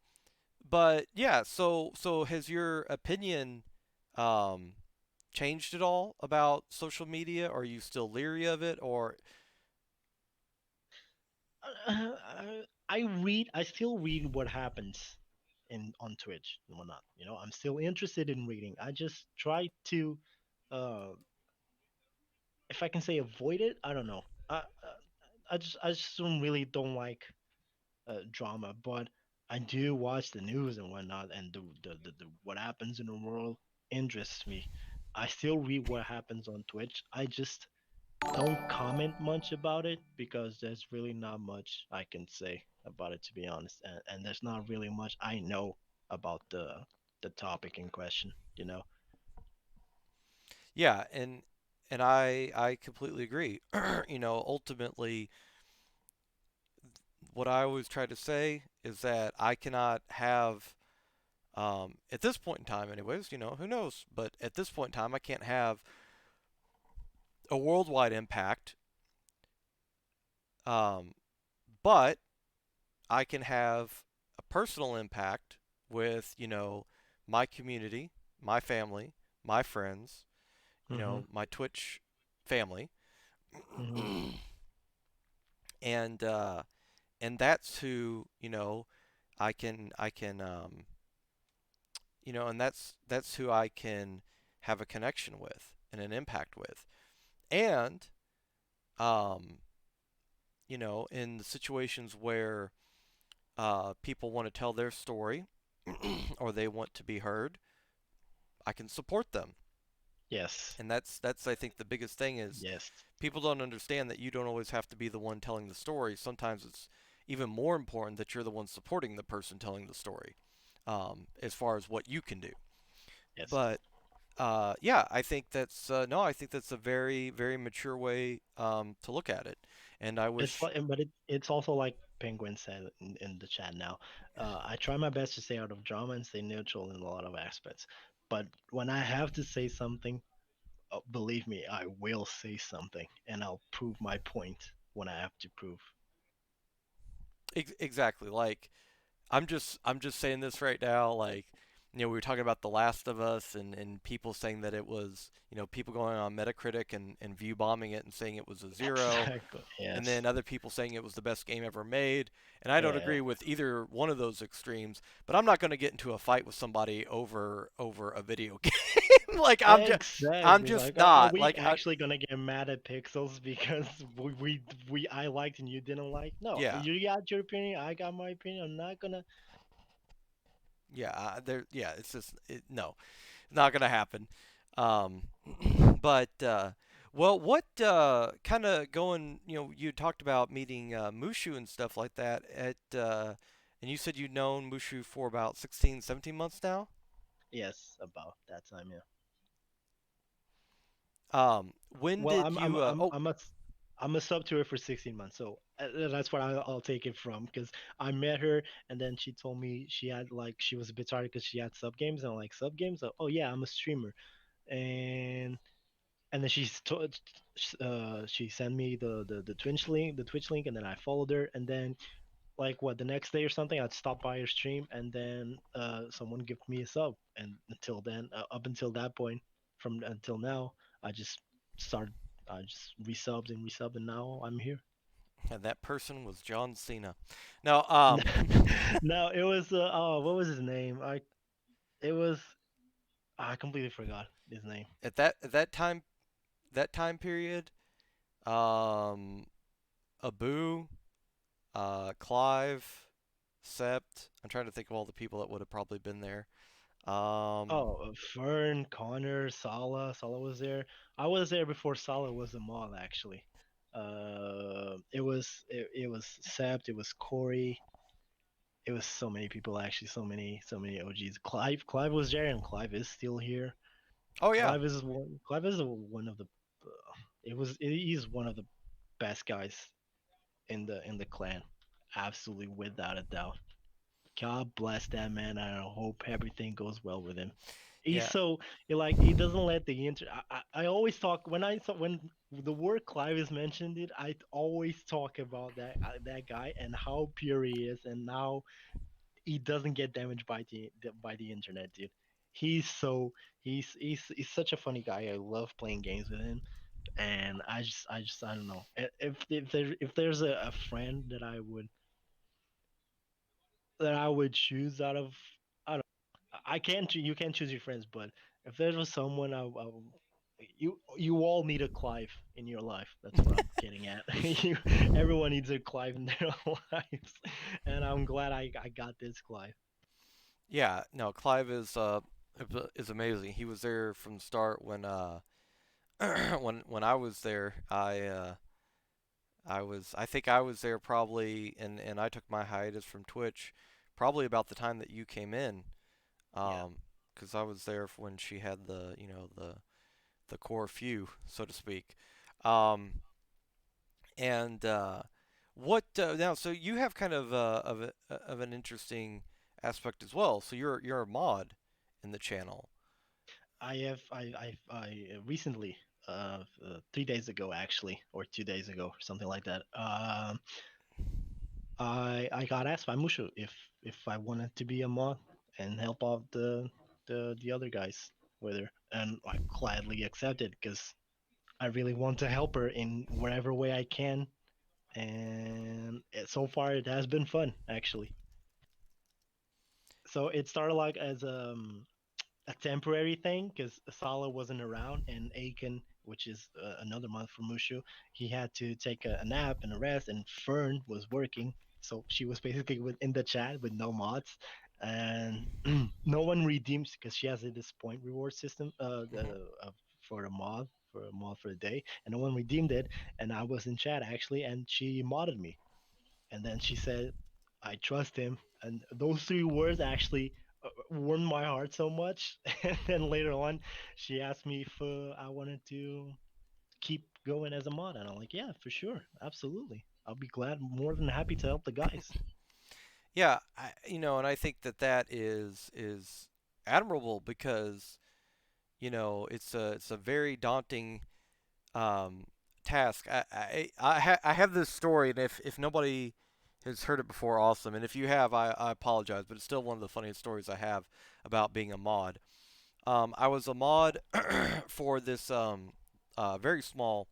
but yeah. So has your opinion um changed at all about social media? Are you still leery of it, or I still read what happens in on Twitch and whatnot. I'm still interested in reading. I just try to, uh, if I can say avoid it. I don't know. I just don't like drama, but I do watch the news and whatnot, and the what happens in the world interests me. I still read what happens on Twitch. I just don't comment much about it because there's really not much I can say about it, to be honest, and there's not really much I know about the topic in question. yeah, and I completely agree. Ultimately, what I always try to say is that I cannot have, at this point in time, anyways, who knows? But at this point in time, I can't have a worldwide impact, um, but I can have a personal impact with, my community, my family, my friends, Mhm. my Twitch family, Mhm. and that's who I can and that's who I can have a connection with and an impact with, and um, in the situations where people want to tell their story or they want to be heard, I can support them. Yes. And that's I think the biggest thing is Yes. people don't understand that you don't always have to be the one telling the story. Sometimes it's even more important that you're the one supporting the person telling the story, as far as what you can do. Yes. But yeah, I think that's no, I think that's a very very mature way to look at it, and I It's wish. like, but it's also like Penguin said in the chat now. I try my best to stay out of drama and stay neutral in a lot of aspects. But when I have to say something, believe me, I will say something, and I'll prove my point when I have to prove. Exactly, like I'm just saying this right now. Like, we were talking about The Last of Us and people saying that it was, people going on Metacritic and view bombing it and saying it was a 0, Exactly. and Yes. then other people saying it was the best game ever made. And I don't Yeah. agree with either one of those extremes, but I'm not going to get into a fight with somebody over a video game. Like I'm Exactly. just Like, are not. we Like actually gonna get mad at Pixels because I liked and you didn't like? No, yeah. you got your opinion, I got my opinion. I'm not gonna. Yeah, it's just no. Not gonna happen. Um, but well, what kind of going? You talked about meeting Mushu and stuff like that and you said you'd known Mushu for about 16, 17 months now. Yes, about that time. Yeah. When Well, did you? Oh, I'm a sub to her for 16 months, so that's what I'll take it from. Because I met her, and then she told me she was a bit tired because she had sub games, and I'm like, sub games. Oh yeah, I'm a streamer, and then she sent me the Twitch link, and then I followed her, and then like what the next day or something, I'd stop by her stream, and then someone gave me a sub, and until then, up until that point. from until now. I just started. I just resubbed, and now I'm here. And that person was John Cena. Now, No, it was oh, what was his name? It was I completely forgot his name. at that time period, um, Abu, Clive, Sept. I'm trying to think of all the people that would have probably been there. Um, Oh, Fern, Connor, Sala. Sala was there. I was there before Sala was a mod actually. It was Sept, it was Corey, it was so many people actually, so many OGs. Clive was there, and Clive is still here. oh yeah, Clive is one of the he's one of the best guys in the clan, absolutely without a doubt. God bless that man. I hope everything goes well with him. He's yeah, so he doesn't let the inter. I always talk when the word Clive is mentioned. I always talk about that guy and how pure he is and how he doesn't get damaged by the internet, dude. He's so he's such a funny guy. I love playing games with him, and I don't know if there's a friend that I would choose out of I don't I can't you can't choose your friends, but if there was someone you all need a Clive in your life. That's what I'm getting at. Everyone needs a Clive in their lives, and I'm glad I got this Clive. yeah. No, Clive is amazing. He was there from the start when when I was there. I think I was there probably, and I took my hiatus from Twitch probably about the time that you came in. Yeah, Because I was there when she had the core few, so to speak. Um, and what now? So you have kind of an interesting aspect as well. So you're a mod in the channel. I recently 3 days ago actually, or 2 days ago, or something like that. I got asked by Mushu if I wanted to be a mod and help out the other guys with her, and I gladly accepted because I really want to help her in whatever way I can, and so far it has been fun actually. So it started like as a temporary thing because Sala wasn't around, and Aiken, which is another month for Mushu, he had to take a nap and a rest, and Fern was working, so she was basically in the chat with no mods, and no one redeems because she has this point reward system for a mod for a day, and no one redeemed it, and I was in chat actually, and she modded me, and then she said, "I trust him." And those three words actually warmed my heart so much. And then later on, she asked me if I wanted to keep going as a mod, and I'm like, "Yeah, for sure, absolutely. I'll be glad, more than happy to help the guys." Yeah, and I think that is admirable because it's a very daunting um, task. I have this story, and if nobody has heard it before, awesome. And if you have, I apologize, but it's still one of the funniest stories I have about being a mod. I was a mod for this very small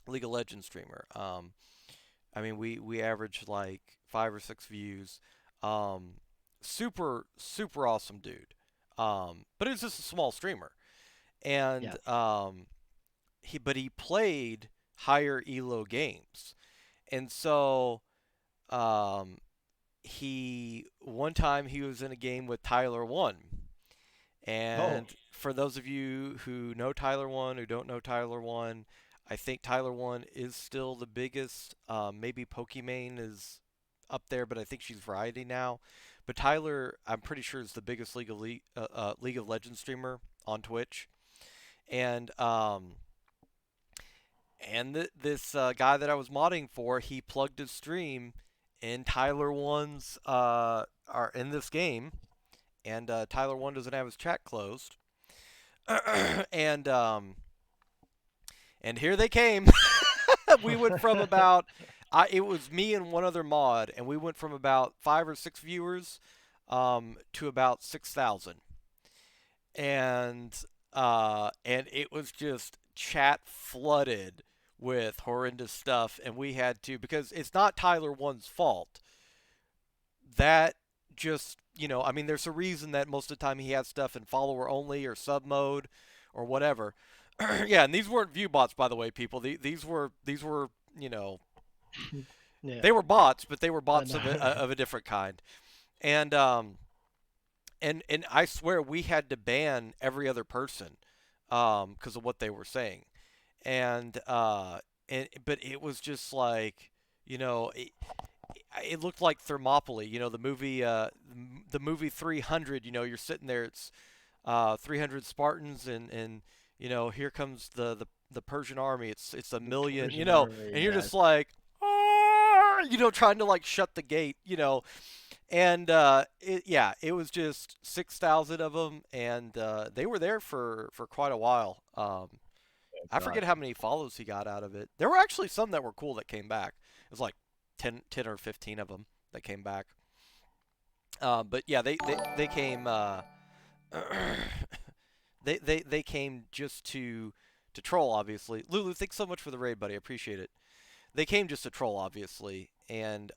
League of Legends streamer. I mean, we averaged like 5 or 6 views. Um, super awesome dude. But it was just a small streamer, and Yeah. he played higher elo games, and so um, he one time he was in a game with Tyler One, Oh. and for those of you who know Tyler One, who don't know Tyler One, I think Tyler One is still the biggest. Maybe Pokimane is up there, but I think she's Variety now. But Tyler, I'm pretty sure, is the biggest League of Legends streamer on Twitch, and this guy that I was modding for, he plugged his stream in Tyler One's are in this game, and Tyler One doesn't have his chat closed, and and here they came. We went from about it was me and one other mod, and we went from about 5 or 6 viewers to about 6,000. And and it was just chat flooded with horrendous stuff, and we had to, because it's not Tyler One's fault. That just, I mean, there's a reason that most of the time he has stuff in follower only or sub mode or whatever. Yeah, and these weren't view bots, by the way, people. These were, Yeah, they were bots, but they were I bots know. of a different kind. And and I swear we had to ban every other person because of what they were saying. And but it was just like, it looked like Thermopylae, the movie 300. You're sitting there, it's 300 Spartans, and here comes the Persian army. It's a The million, Persian army, and you're yes. just like, "Ah," trying to like shut the gate, and yeah, it was just 6,000 of them, and they were there for quite a while. I God. forget how many follows he got out of it. There were actually some that were cool that came back. It was like 10 or 15 of them that came back. But yeah, they came. They came just to troll, obviously. Lulu, thanks so much for the raid, buddy. I appreciate it. They came just to troll, obviously, and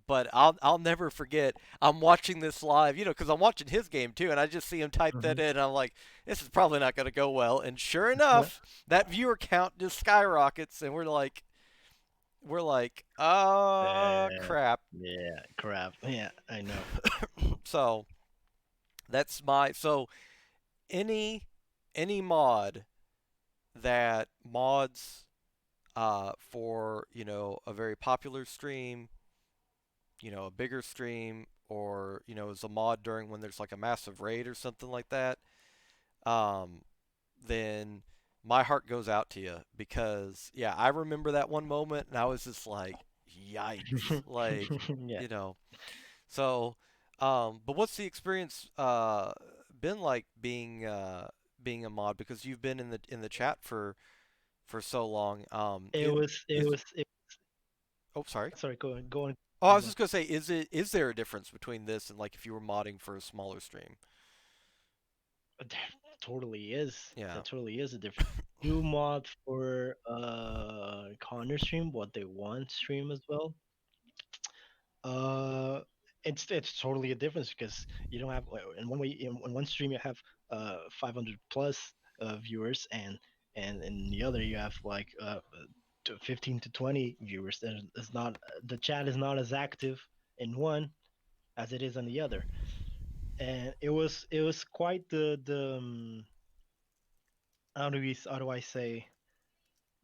but I'll never forget. I'm watching this live, because I'm watching his game too, and I just see him type that Hmm. in. And I'm like, this is probably not going to go well. And sure Yeah. enough, that viewer count just skyrockets, and we're like, Uh, crap. yeah, crap. Yeah, I know. So so any mod that mods for a very popular stream, a bigger stream, or is a mod during when there's like a massive raid or something like that, um, then my heart goes out to you, because yeah, I remember that one moment and I was just like, yikes, like, Yeah. you know. So, but what's the experience been like being a mod, because you've been in the chat for so long? It was. It Is was. It, Oh, sorry. sorry. Go on. Go on. Oh, I was Go on. just gonna say, is there a difference between this and like if you were modding for a smaller stream? There totally is. Yeah. That totally is a difference. You mod for Connor stream, what they want stream as well. Uh, it's totally a difference because you don't have in one way in one stream you have 500 plus viewers, and in the other you have like 15 to 20 viewers. There's not the chat is not as active in one as it is on the other, and it was quite the how do I say,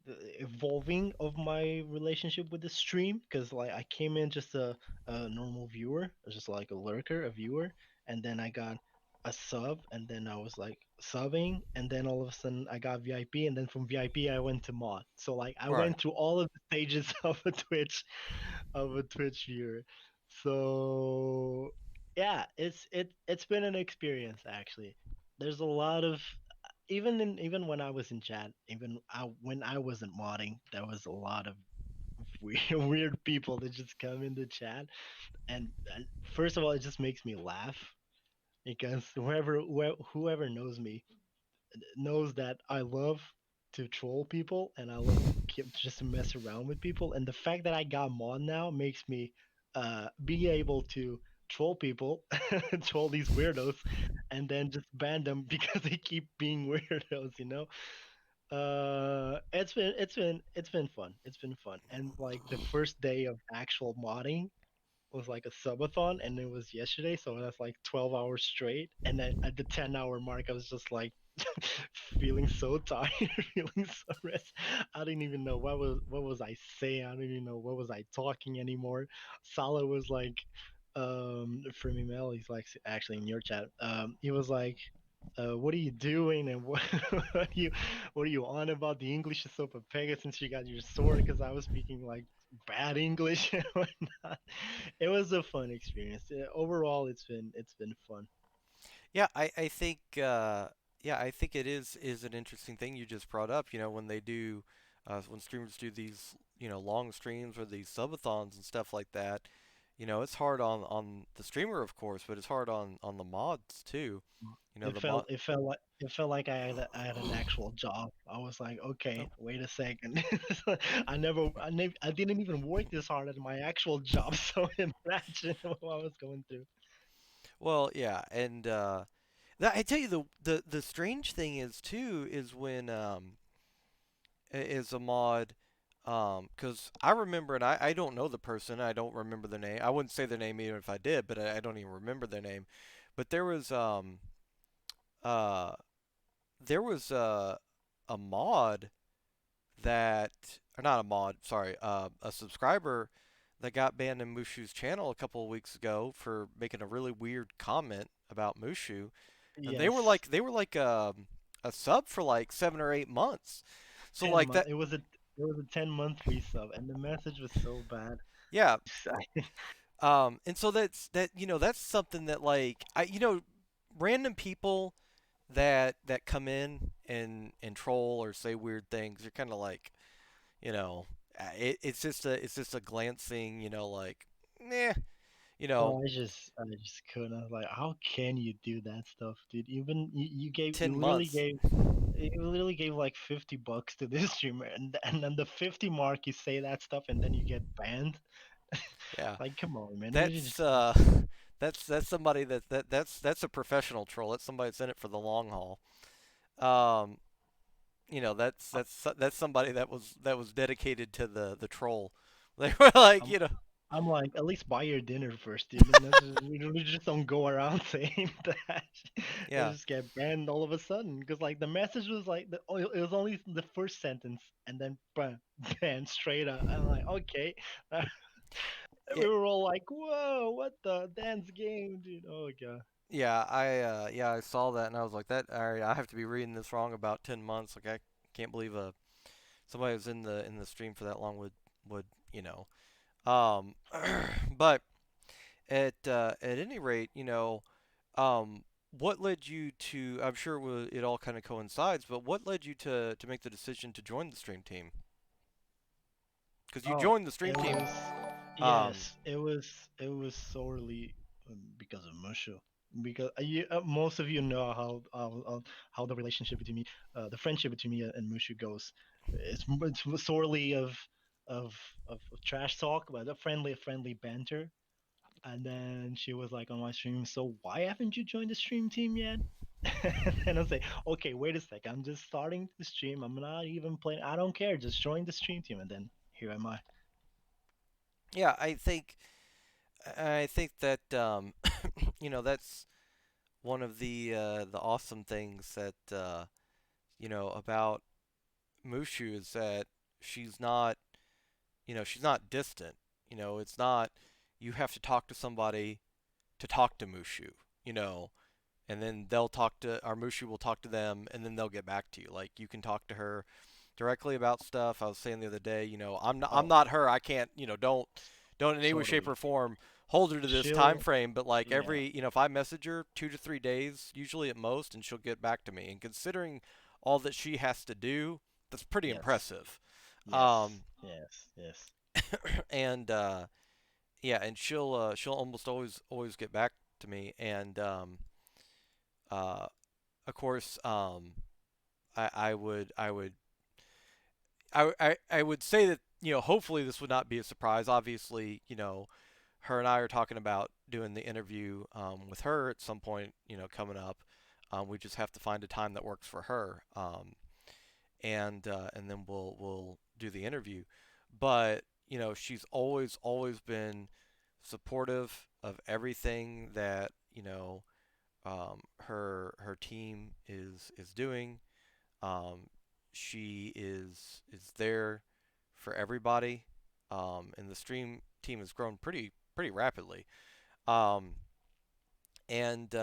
the evolving of my relationship with the stream, because like I came in just a normal viewer, just like a lurker, a viewer, and then I got a sub, and then I was like subbing, and then all of a sudden I got VIP, and then from VIP I went to mod. So like I Right. went through all of the stages of a Twitch viewer. So yeah, it's been an experience actually. There's a lot of even when I was in chat, when I wasn't modding, there was a lot of weird people that just come in the chat, and first of all, it just makes me laugh because whoever knows me knows that I love to troll people and I love just to mess around with people. And the fact that I got mod now makes me be able to troll people, troll these weirdos, and then just ban them because they keep being weirdos. It's been fun. It's been fun. And like the first day of actual modding was like a subathon, and it was yesterday, so that's like 12 hours straight. And then at the 10-hour mark, I was just like feeling so tired, feeling so rest. I didn't even know what was I saying. I didn't even know what was I talking anymore. Sala was like, for me, Mel, he's like actually in your chat. He was like, what are you doing, and what are you on about? The English is so papaga since you got your sword, because I was speaking like bad English and whatnot. It was a fun experience. Overall, it's been fun. Yeah, I think it is an interesting thing you just brought up. When they do, when streamers do these, long streams or these subathons and stuff like that. It's hard on the streamer, of course, but it's hard on the mods too. The It mod. felt it felt like it felt like I had an actual job. I was like, okay, Oh, wait a second. I didn't even work this hard at my actual job. So imagine what I was going through. well, yeah, and that, I tell you the strange thing is too is when is a mod, because I remember, and I don't know the person, I don't remember their name. I wouldn't say their name even if I did, but I don't even remember their name. But uh there was a mod that, or not a mod, sorry, a subscriber that got banned in Mushu's channel a couple of weeks ago for making a really weird comment about Mushu, and Yes, they were like a sub for like 7 or 8 months. So 10 like month. that, It was a 10-month resub, and the message was so bad. yeah. And so that that's something that like random people that come in and troll or say weird things. You're kind of like, you know, it's just a glancing, like, nah, you know, Oh, I just couldn't. I was like, how can you do that stuff, dude? You gave, 10 months. you literally gave like $50 to this streamer, and then the 50 mark, you say that stuff, and then you get banned. Yeah, Like, come on, man. You that's just uh, that's somebody that's a professional troll. That's somebody that's in it for the long haul. Um, that's somebody that was dedicated to the troll. They were like, I'm I'm like, at least buy your dinner first, dude. And that's just, we just don't go around saying that. It yeah, just get banned all of a sudden because like the message was like it was only the first sentence and then bam, banned straight up. I'm like, okay. yeah, We were all like, whoa, what the dance game, dude? Oh god. yeah, I saw that and I was like, that, all right, I have to be reading this wrong about 10 months. Like, I can't believe somebody who's in the stream for that long would um, but at any rate, what led you to? I'm sure it all kind of coincides, but what led you to make the decision to join the stream team? Because you Oh, joined the stream it team. was Um, yes, it was sorely because of Mushu. Because most of you know how the relationship between me, the friendship between me and Mushu goes. It's sorely of of trash talk, but a friendly banter. And then she was like on my stream, so why haven't you joined the stream team yet? And I was like, okay, wait a sec, I'm just starting the stream. I'm not even playing. I don't care. Just join the stream team. And then here am I. yeah, I think that that's one of the awesome things that about Mushu is that she's not she's not distant. It's not you have to talk to somebody to talk to Mushu. You know, and then they'll talk to our Mushu will talk to them, and then they'll get back to you. Like you can talk to her directly about stuff. I was saying the other day, I'm Oh, not her. I can't, don't in any way, shape, totally. or form hold her to this time She'll, frame. But like yeah, every, if I message her 2 to 3 days, usually at most, and she'll get back to me. And considering all that she has to do, that's pretty yes, impressive. yes, Um, yes, yes. and yeah, and she'll almost always get back to me. And uh, of course, I would I would say that hopefully this would not be a surprise. Obviously, her and I are talking about doing the interview with her at some point, coming up. We just have to find a time that works for her, and then we'll do the interview. But she's always been supportive of everything that her team is doing. Um, she is there for everybody, and the stream team has grown pretty rapidly. Um, and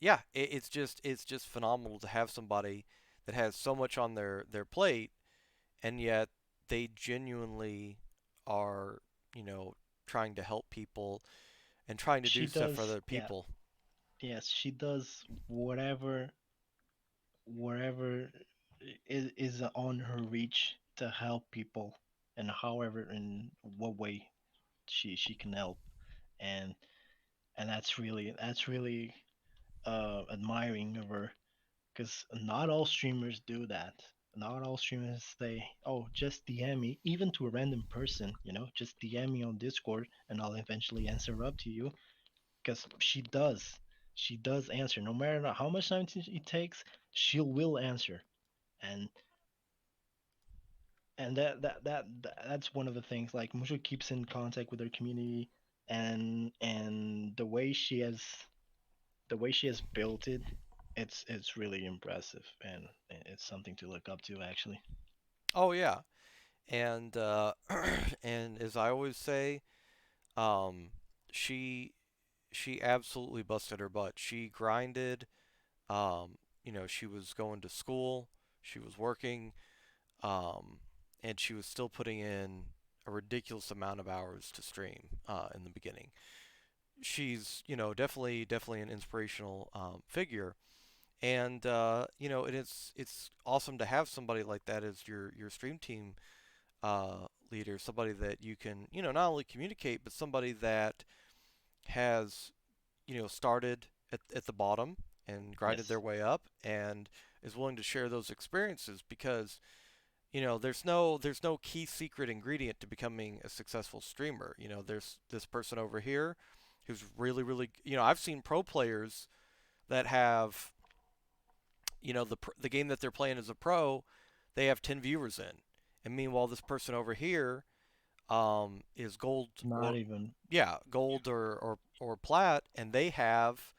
yeah, it's just phenomenal to have somebody that has so much on their plate, and yet they genuinely are trying to help people and trying to She do stuff for does, other yeah, people. yes, she does whatever is on her reach to help people, and however in what way she can help, and that's really admiring of her because not all streamers do that. Not all streamers say, "Oh, just DM me," even to a random person. Just DM me on Discord, and I'll eventually answer up to you. Because she does, answer. No matter how much time it takes, she will answer. And that's one of the things. Like Mushu keeps in contact with her community, and the way she has built it, it's really impressive, and it's something to look up to actually. Oh yeah, and and as I always say, um, she she absolutely busted her butt. She grinded. She was going to school, she was working, um, and she was still putting in a ridiculous amount of hours to stream in the beginning. She's, definitely an inspirational figure, and it's awesome to have somebody like that as your stream team leader, somebody that you can, not only communicate, but somebody that has, started at the bottom and grinded Yes, their way up and is willing to share those experiences because, there's no key secret ingredient to becoming a successful streamer. There's this person over here who's really, really, I've seen pro players that have, the game that they're playing as a pro, they have 10 viewers in. And meanwhile, this person over here is gold not or even. yeah, gold or plat, and they have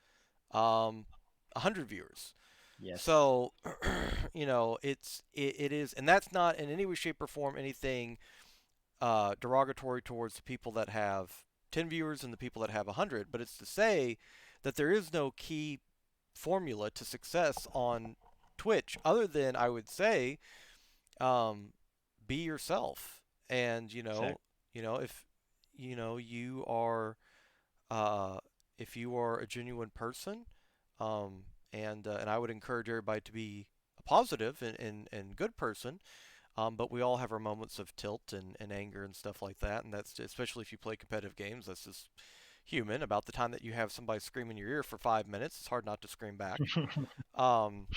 100 viewers. Yes, So, it is, and that's not in any way, shape, or form anything derogatory towards the people that have 10 viewers and the people that have 100, but it's to say that there is no key formula to success on Twitch other than, I would say, um, be yourself. And exactly. if you are uh, if you are a genuine person, and I would encourage everybody to be a positive and good person. But we all have our moments of tilt and anger and stuff like that, and that's especially if you play competitive games. That's just human. About the time that you have somebody scream in your ear for 5 minutes, it's hard not to scream back. Um,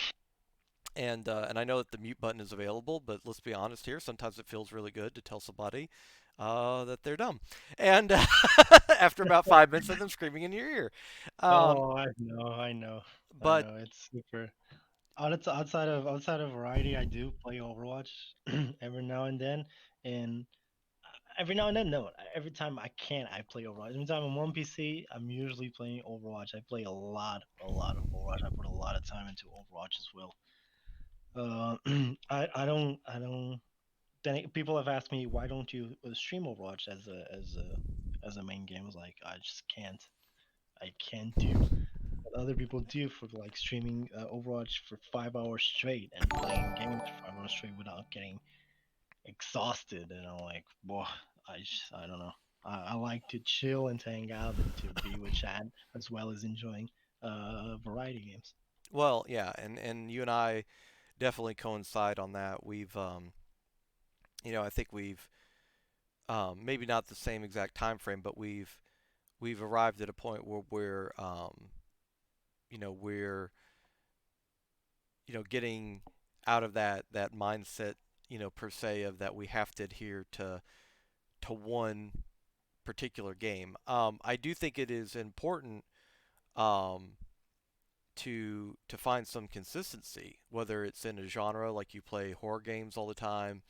and I know that the mute button is available, but let's be honest here. Sometimes it feels really good to tell somebody that they're dumb, and after about 5 minutes of them screaming in your ear. Um, Oh, I know, I know, I but know. It's super. Outside of variety, I do play Overwatch every now and then, and every now and then, no, every time I can, I play Overwatch. Every time I'm on PC, I'm usually playing Overwatch. I play a lot of Overwatch. I put a lot of time into Overwatch as well. I don't. Then people have asked me, why don't you stream Overwatch as a main game? I was like, I just can't. I can't do what other people do for like streaming Overwatch for 5 hours straight and playing games for 5 hours straight without getting exhausted. And I'm like, boy, I don't know. I like to chill and to hang out and to be with Chad as well as enjoying variety games. well, yeah, and you and I definitely coincide on that. I think we've maybe not the same exact time frame, but we've arrived at a point where we're getting out of that mindset, per se, of that we have to adhere to one particular game. I do think it is important um, to find some consistency, whether it's in a genre like you play horror games all the time,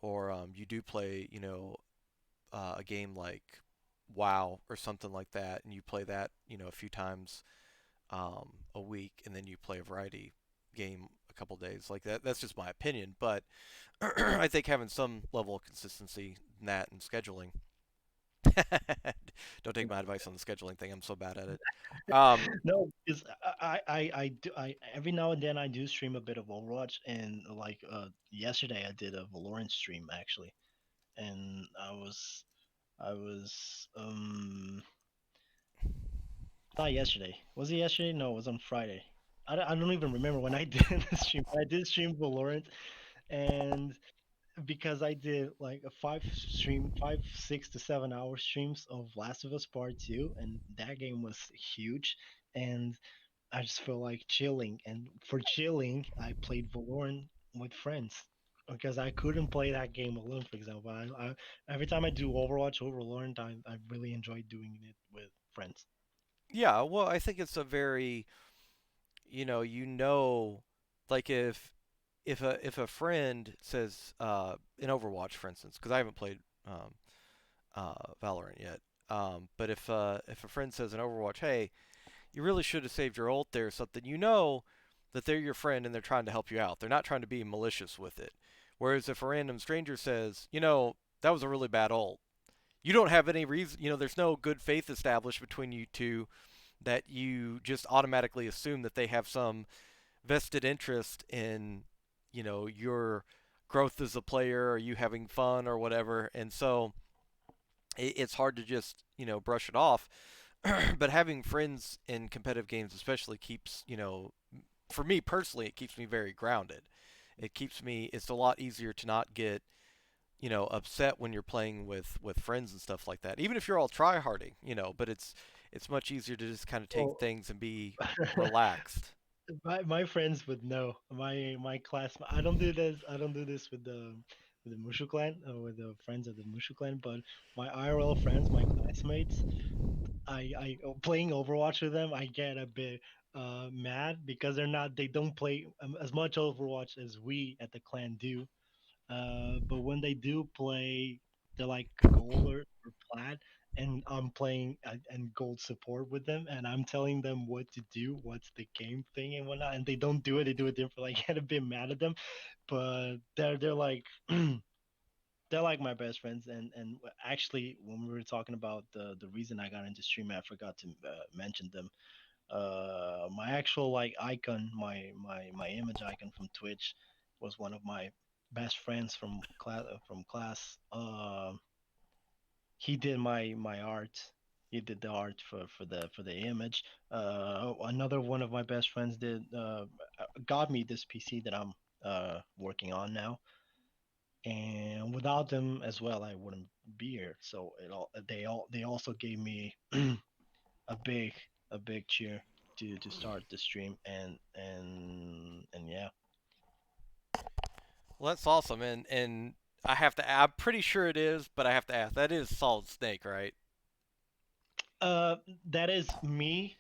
or you do play, a game like WoW or something like that, and you play that, a few times a week, and then you play a variety game a couple days. Like that. That's just my opinion, but I think having some level of consistency in that and scheduling. Don't take my advice on the scheduling thing. I'm so bad at it. Um, No, because I every now and then I do stream a bit of Overwatch, and like yesterday I did a Valorant stream actually, and I was not yesterday. Was it yesterday? No, it was on Friday. I don't even remember when I did the stream. I did stream Valorant, and because I did like a 6 to 7 hour streams of Last of Us Part 2, and that game was huge. And I just feel like chilling, and for chilling, I played Valorant with friends because I couldn't play that game alone. For example, every time I do Overwatch or Valorant, I really enjoy doing it with friends. Yeah, well, I think it's a very, like if a friend says in Overwatch, for instance, because I haven't played Valorant yet, but if a friend says in Overwatch, hey, you really should have saved your ult there or something, that they're your friend and they're trying to help you out. They're not trying to be malicious with it. Whereas if a random stranger says, that was a really bad ult, you don't have any reason, there's no good faith established between you two that you just automatically assume that they have some vested interest in, your growth as a player or you having fun or whatever. And so it's hard to just, brush it off. But having friends in competitive games especially keeps, for me personally, it keeps me very grounded. It's a lot easier to not get, upset when you're playing with friends and stuff like that. Even if you're all tryharding, but it's much easier to just kind of take Well, things and be relaxed. my friends would know. My class. I don't do this. I don't do this with the Mushu clan or with the friends of the Mushu clan. But my IRL friends, my classmates, playing Overwatch with them, I get a bit mad because they don't play as much Overwatch as we at the clan do. But when they do play, they're like gold or plat, and I'm playing and gold support with them, and I'm telling them what to do, what's the game thing and whatnot, and they don't do it. They do it different. Like, I get a bit mad at them, but they're like they're like my best friends. And actually, when we were talking about the reason I got into streaming, I forgot to mention them. My actual like icon, my image icon from Twitch was one of my best friends from class. He did my art. He did the art for the image. Another one of my best friends did got me this PC that I'm working on now. And without them as well, I wouldn't be here. So they also gave me a big a big cheer to start the stream. And yeah. Well, that's awesome, and I'm pretty sure it is, but I have to ask. That is Solid Snake, right? uh that is me.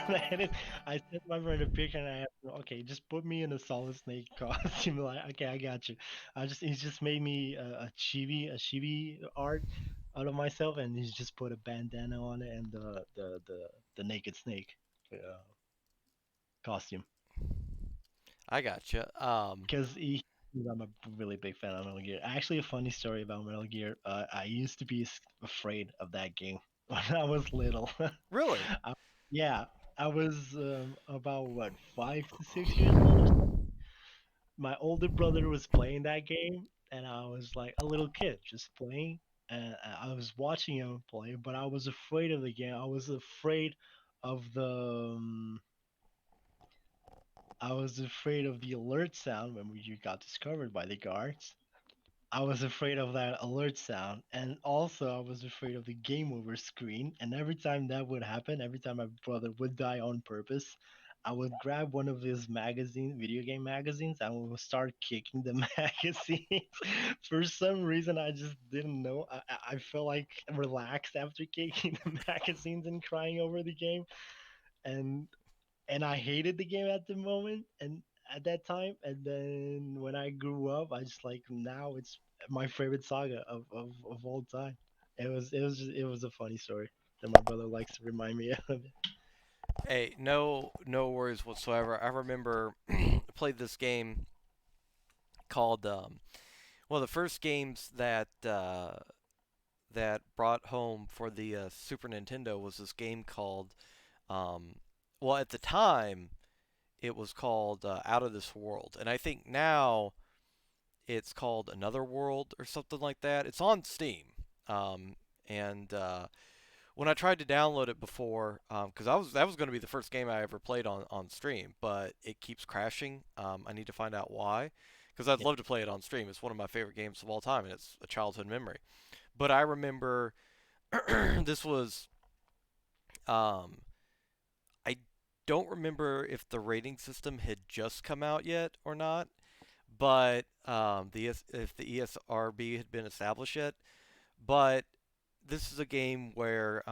That is, I sent my friend a picture and I asked him, okay, just put me in a Solid Snake costume. Like, okay, I got you. He's just made me a chibi art out of myself, and he's just put a bandana on it and the naked snake uh, costume. I gotcha. Because I'm a really big fan of Metal Gear. Actually, a funny story about Metal Gear. I used to be afraid of that game when I was little. Really? I, yeah, I was about what 5 to 6 years old or something. My older brother was playing that game, and I was like a little kid just playing, and I was watching him play, but I was afraid of the game. I was afraid of the alert sound when you got discovered by the guards. I was afraid of that alert sound, and also I was afraid of the game over screen. And every time that would happen, every time my brother would die on purpose, I would grab one of his video game magazines, and we would start kicking the magazines. For some reason, I just didn't know. I felt like relaxed after kicking the magazines and crying over the game. And I hated the game at the moment and at that time. And then when I grew up, I just like now it's my favorite saga of all time. It was a funny story that my brother likes to remind me of. Hey, no worries whatsoever. I remember played this game called one of the first games that brought home for the Super Nintendo was this game called um, well at the time it was called Out of This World, and I think now it's called Another World or something like that. It's on Steam, and when I tried to download it before, because that was going to be the first game I ever played on stream, but it keeps crashing. I need to find out why, because I'd Yeah. love to play it on stream. It's one of my favorite games of all time, and it's a childhood memory. But I remember this was um, I don't remember if the rating system had just come out yet or not, but if the ESRB had been established yet. But this is a game where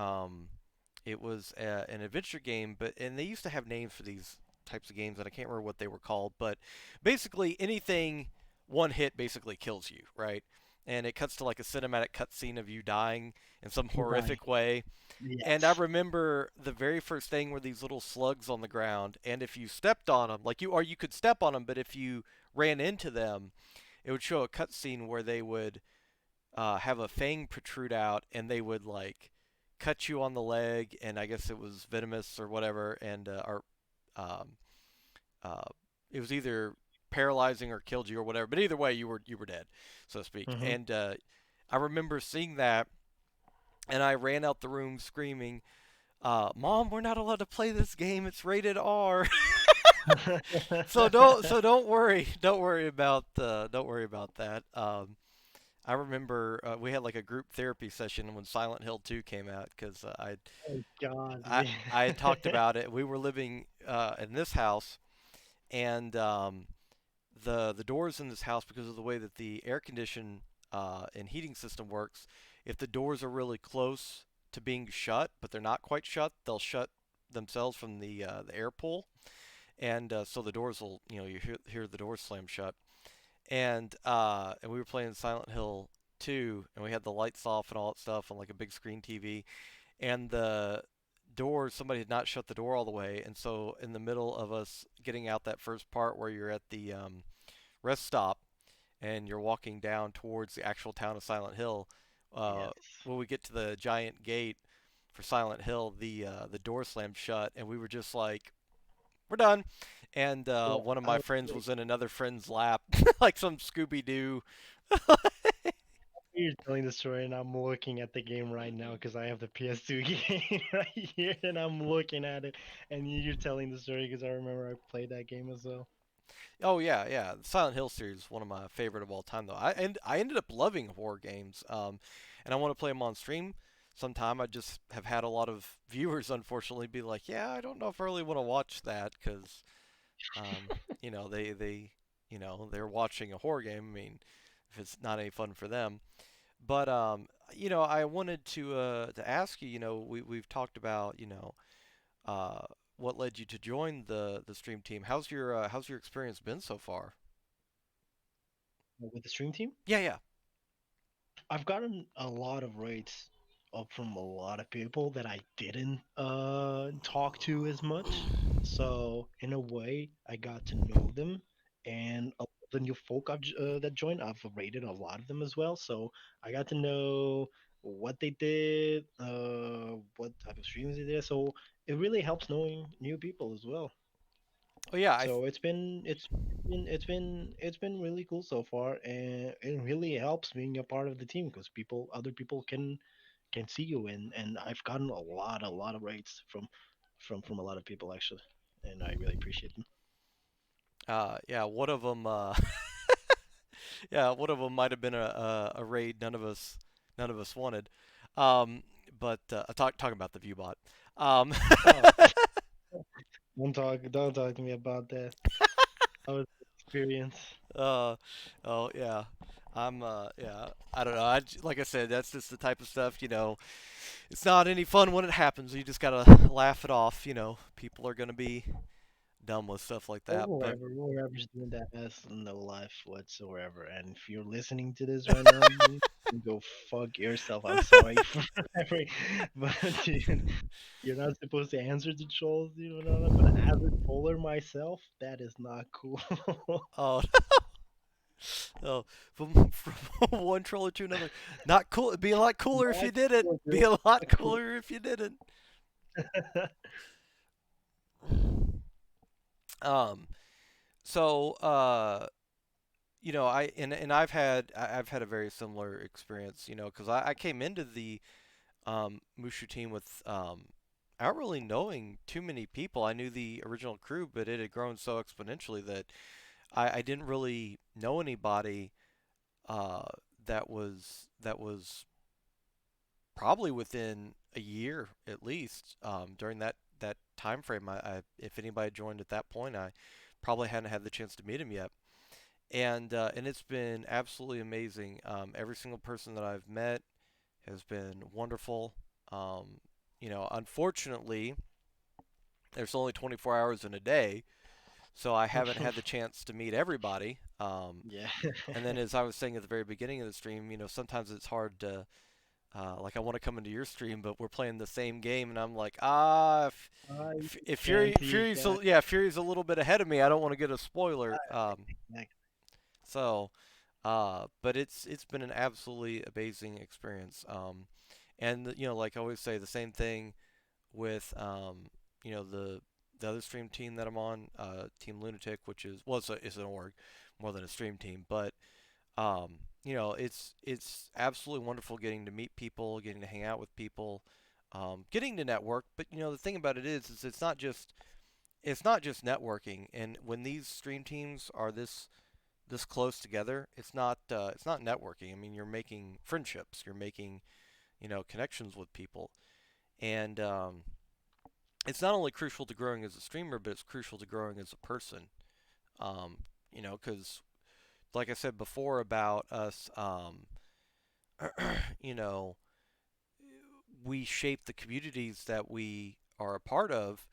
it was an adventure game, and they used to have names for these types of games, and I can't remember what they were called. But basically, anything one hit basically kills you, right? And it cuts to like a cinematic cutscene of you dying in some Right. horrific way. And I Yes. remember the very first thing were these little slugs on the ground, and if you stepped on them, or you could step on them, but if you ran into them, it would show a cutscene where they would have a fang protrude out, and they would like cut you on the leg, and I guess it was venomous or whatever, and or um, uh, it was either paralyzing or killed you or whatever. But either way, you were dead, so to speak. Hmm. And I remember seeing that, and I ran out the room screaming, "Mom, we're not allowed to play this game. It's rated R." So don't worry, don't worry about that. I remember we had like a group therapy session when Silent Hill 2 came out because Oh God. I had talked about it. We were living in this house, and the doors in this house, because of the way that the air condition and heating system works, if the doors are really close to being shut, but they're not quite shut, they'll shut themselves from the air pool, and so the doors will, you hear the doors slam shut. And we were playing Silent Hill 2, and we had the lights off and all that stuff on like a big screen TV, and the door, somebody had not shut the door all the way, and so in the middle of us getting out that first part where you're at the rest stop and you're walking down towards the actual town of Silent Hill, uh, Yes. when we get to the giant gate for Silent Hill, the door slammed shut, and we were just like, we're done. And Yeah. one of I my was friends like, was in another friend's lap, like some Scooby Doo. you're telling the story, and I'm looking at the game right now because I have the PS2 game right here, and I'm looking at it, and you're telling the story because I remember I played that game as well. Oh yeah, yeah. The Silent Hill series is one of my favorite of all time, though. I ended up loving horror games, and I want to play them on stream sometime. I just have had a lot of viewers, unfortunately, be like, "Yeah, I don't know if I really want to watch that because, they they're watching a horror game. I mean, if it's not any fun for them." But I wanted to ask you. We've talked about uh, what led you to join the stream team. How's your experience been so far? With the stream team. Yeah, yeah. I've gotten a lot of rates up from a lot of people that I didn't talk to as much. So in a way, I got to know them, and a lot of the new folk that joined, I've rated a lot of them as well. So I got to know what they did, what type of streams they did. So it really helps knowing new people as well. Oh yeah, So it's been really cool so far, and it really helps being a part of the team because other people can see you, and I've gotten a lot of rates from a lot of people actually, and I really appreciate them. yeah. One of them, yeah, one of them might have been a raid none of us wanted. Um, but talking about the viewbot. Um, Oh, don't talk to me about that. That was an experience. uh, oh yeah. Yeah. I don't know. Like I said, that's just the type of stuff. It's not any fun when it happens. You just gotta laugh it off. People are gonna be dumb with stuff like Or that. But whoever's doing that has no life whatsoever. And if you're listening to this right now, you can go fuck yourself. I'm sorry for every, but dude, you're not supposed to answer to trolls, but as a troller myself, that is not cool. oh, oh, from one troller to another. Not cool. It'd be a lot cooler if you Not did it. cool, Be dude. a lot Not cool. cooler if you didn't. Um. So, I've had a very similar experience. Because I came into the Mushu team with not really knowing too many people. I knew the original crew, but it had grown so exponentially that I didn't really know anybody uh, that was probably within a year at least during that time frame. If anybody joined at that point, I probably hadn't had the chance to meet him yet. And it's been absolutely amazing. Every single person that I've met has been wonderful. Unfortunately, there's only 24 hours in a day, so I haven't had the chance to meet everybody. Yeah. And then, as I was saying at the very beginning of the stream, sometimes it's hard to, like, I want to come into your stream, but we're playing the same game, and I'm like, I if can't see you guys. Fury's a little bit ahead of me, I don't want to get a spoiler. Next. So, but it's been an absolutely amazing experience. And like I always say, the same thing with you know, the other stream team that I'm on, Team Lunatic, which is well, it's an org more than a stream team, but it's absolutely wonderful getting to meet people, getting to hang out with people, getting to network. But the thing about it is it's not just networking. And when these stream teams are this close together, it's not networking. I mean, you're making friendships, you're making connections with people, and it's not only crucial to growing as a streamer, but it's crucial to growing as a person. Because like I said before about us, you know, we shape the communities that we are a part of.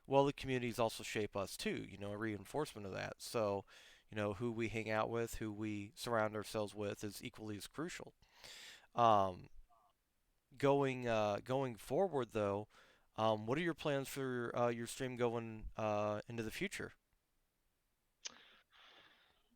Well, the communities also shape us too. A reinforcement of that. So, who we hang out with, who we surround ourselves with, is equally as crucial. Um, going forward, though, what are your plans for your stream going into the future?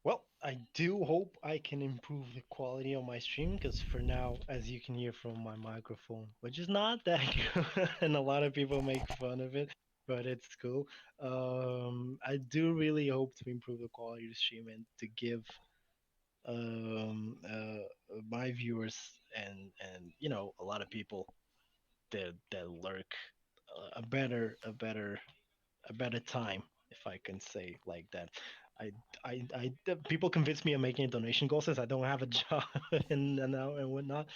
Well, I do hope I can improve the quality of my stream because for now, as you can hear from my microphone, which is not that good, and a lot of people make fun of it, but it's cool. I do really hope to improve the quality of the stream and to give my viewers and a lot of people that lurk a better time, if I can say like that. People convince me of making a donation goal since I don't have a job and whatnot,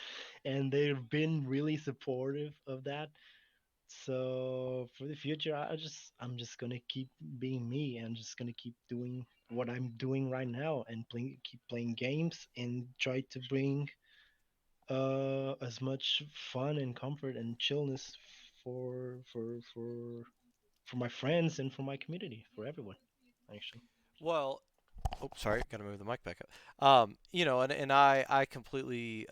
and they've been really supportive of that. So for the future, I'm just gonna keep being me, and just gonna keep doing what I'm doing right now, and keep playing games, and try to bring as much fun and comfort and chillness for my friends and for my community, for everyone, actually. Well, oh, sorry, gotta move the mic back up. And I completely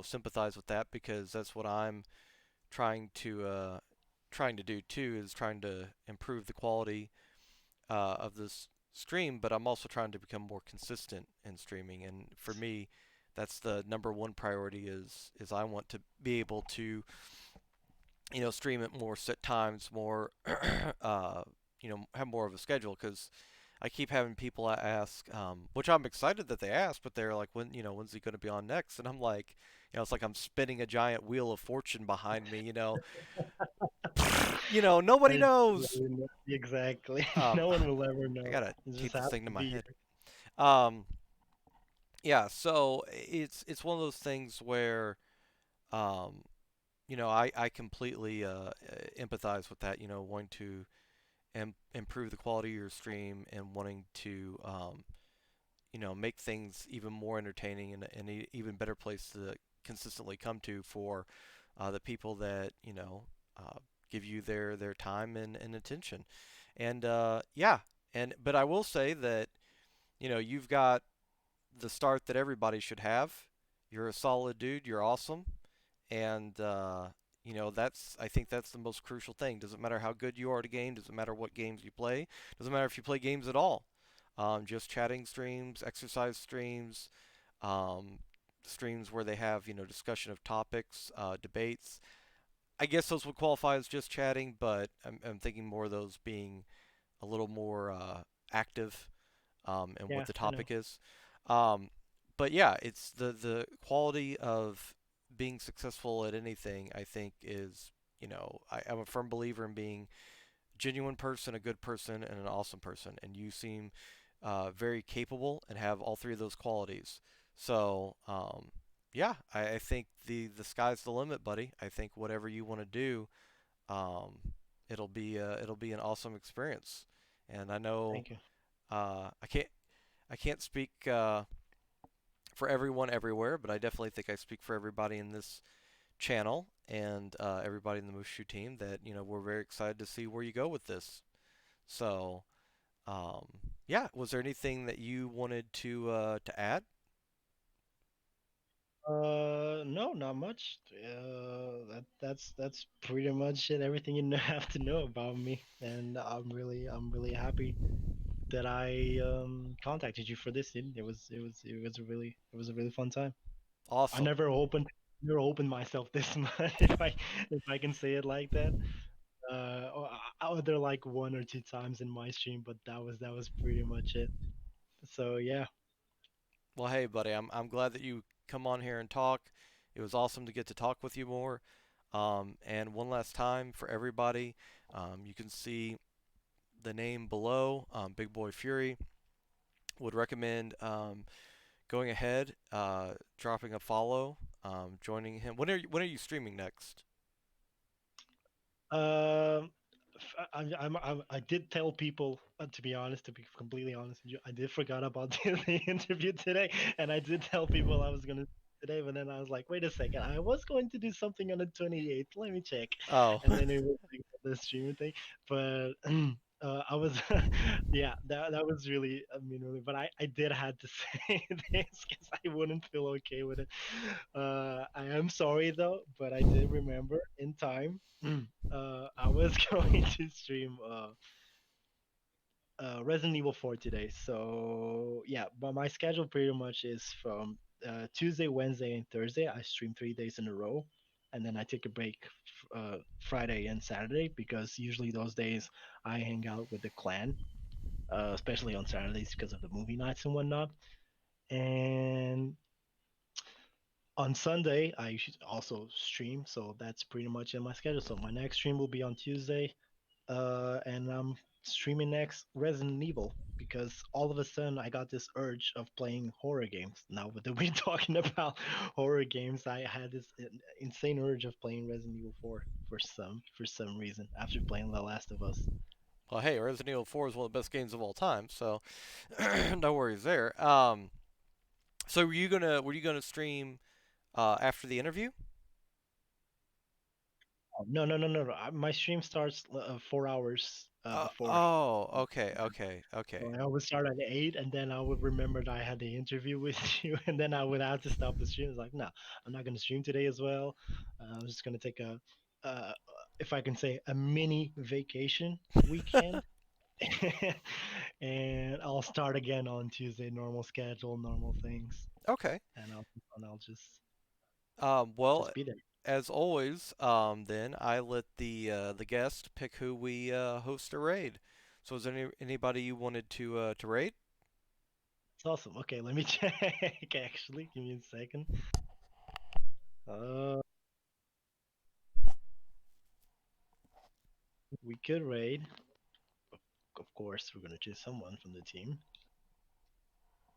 sympathize with that because that's what I'm trying to do too, is trying to improve the quality of this stream, but I'm also trying to become more consistent in streaming. And for me, that's the number one priority is I want to be able to stream at more set times, more have more of a schedule because I keep having people ask, which I'm excited that they ask, but they're like, when's he going to be on next? And I'm like, it's like I'm spinning a giant wheel of fortune behind me. Nobody There's knows. exactly. Um, No one will ever I know. gotta It tape just this has thing to to my be head. Um, yeah, so it's one of those things where, um, I completely empathize with that. Wanting to improve the quality of your stream and wanting to make things even more entertaining and an even better place to consistently come to for the people that uh, give you their time and attention. And yeah, but I will say that you've got the start that everybody should have. You're a solid dude. You're awesome, and that's I think that's the most crucial thing. Doesn't matter how good you are at a game. Doesn't matter what games you play. Doesn't matter if you play games at all. Just chatting streams, exercise streams, um, streams where they have discussion of topics, debates. I guess those would qualify as just chatting, but I'm thinking more of those being a little more active and what Yeah, the I know. topic is. Um, but yeah, it's the quality of being successful at anything. I think is I'm a firm believer in being a genuine person, a good person, and an awesome person. And you seem very capable and have all three of those qualities. So yeah, I think the sky's the limit, buddy. I think whatever you want to do, Um, it'll be an awesome experience, and I know Thank you. I can't speak for everyone everywhere, but I definitely think I speak for everybody in this channel and everybody in the Mushu team that we're very excited to see where you go with this. So um, yeah, was there anything that you wanted to add? No, not much. That's pretty much it. Everything you have to know about me, and I'm really happy that I contacted you for this. It was a really fun time. I Awesome. never opened myself this much, if I can say it like that. Other like one or two times in my stream, but that was pretty much it. So yeah. Well, hey, buddy, I'm glad that you come on here and talk. It was awesome to get to talk with you more. And one last time for everybody, you can see the name below, Big Boy Fury. Would recommend going ahead, dropping a follow, joining him. When are you streaming next? Um, I did tell people, to be honest, to be completely honest with you, I did forgot about the interview today, and I did tell people I was gonna today, but then I was like, wait a second, I was going to do something on the 28th. Let me check, Oh, and then it was like the streaming thing, but. I was, yeah, that was really, I mean, really, but I did had to say this because I wouldn't feel okay with it. I am sorry though, but I did remember in time. I was going to stream Resident Evil 4 today. So yeah, but my schedule pretty much is from Tuesday, Wednesday, and Thursday. I stream 3 days in a row, and then I take a break Friday and Saturday because usually those days I hang out with the clan, especially on Saturdays because of the movie nights and whatnot. And on Sunday, I also stream, so that's pretty much in my schedule. So my next stream will be on Tuesday, and I'm streaming next Resident Evil because all of a sudden I got this urge of playing horror games. Now that we're talking about horror games, I had this insane urge of playing Resident Evil 4 for some reason after playing The Last of Us. well, hey, Resident Evil 4 is one of the best games of all time, so no worries there. So were you gonna stream after the interview? Oh, no, no, no, no, no. My stream starts 4 hours before. Oh, okay, okay, So okay. I always start at 8, and then I would remember that I had the interview with you, and then I would have to stop the stream. It's like, no, I'm not going to stream today as well. I'm just going to take uh, if I can say, a mini vacation weekend, and I'll start again on Tuesday, normal schedule, normal things, Okay. and I'll just Well, just be there. as always, then I let the guest pick who we host a raid. So is there anybody you wanted to raid? It's awesome. Okay, let me check. Actually, give me a second. Uh, we could raid. Of course, we're gonna choose someone from the team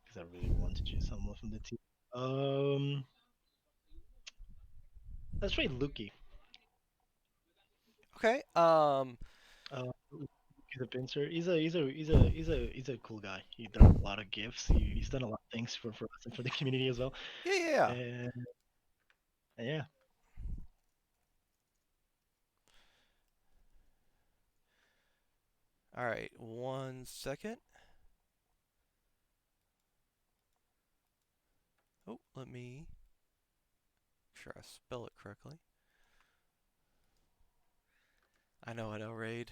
because I really want to choose someone from the team. Um, let's raid Luki. Okay. He's a pincer. He's a cool guy. He done a lot of gifts. He's done a lot of things for us and for the community as well. Yeah, yeah, yeah. And yeah. All right, 1 second. Oh, let me make sure I spell it correctly. I know, raid.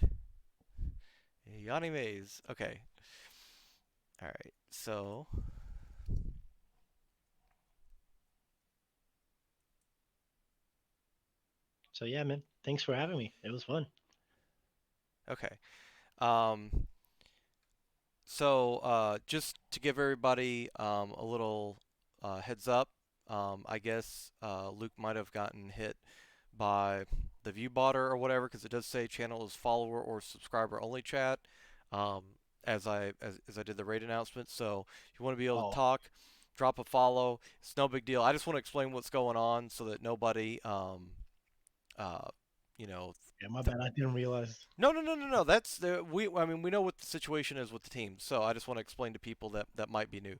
Yawny Maze. Okay. All right. So, So yeah, man. Thanks for having me. It was fun. okay. Um, just to give everybody a little heads up, I guess Luke might have gotten hit by the view botter or whatever because it does say channel is follower or subscriber only chat. Um, as I did the raid announcement, so if you want to be able to Oh, talk, drop a follow. It's no big deal. I just want to explain what's going on so that nobody uh, you know, Yeah, my bad. I didn't realize. no, no, no, no, no. That's the we. I mean, we know what the situation is with the team, so I just want to explain to people that might be new.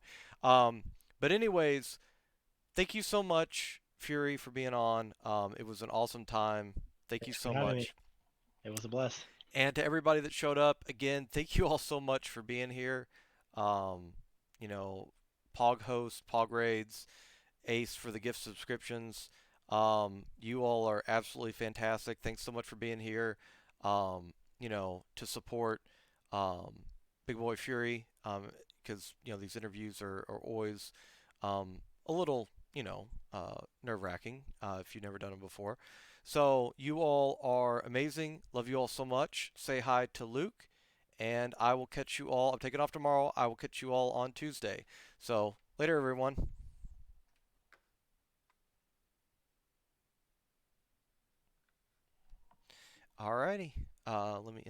Um, but anyways, thank you so much, Fury, for being on. It was an awesome time. Thank you Thanks for so having me. much. It was a blast. And to everybody that showed up, again, thank you all so much for being here. Um, you know, Pog hosts, Pog raids, Ace for the gift subscriptions. You all are absolutely fantastic. Thanks so much for being here. To support um, Big Boy Fury, because these interviews are always a little nerve-wracking if you've never done them before. So you all are amazing. Love you all so much. Say hi to Luke, and I will catch you all. I'm taking off tomorrow. I will catch you all on Tuesday. So later, everyone. Alrighty. Let me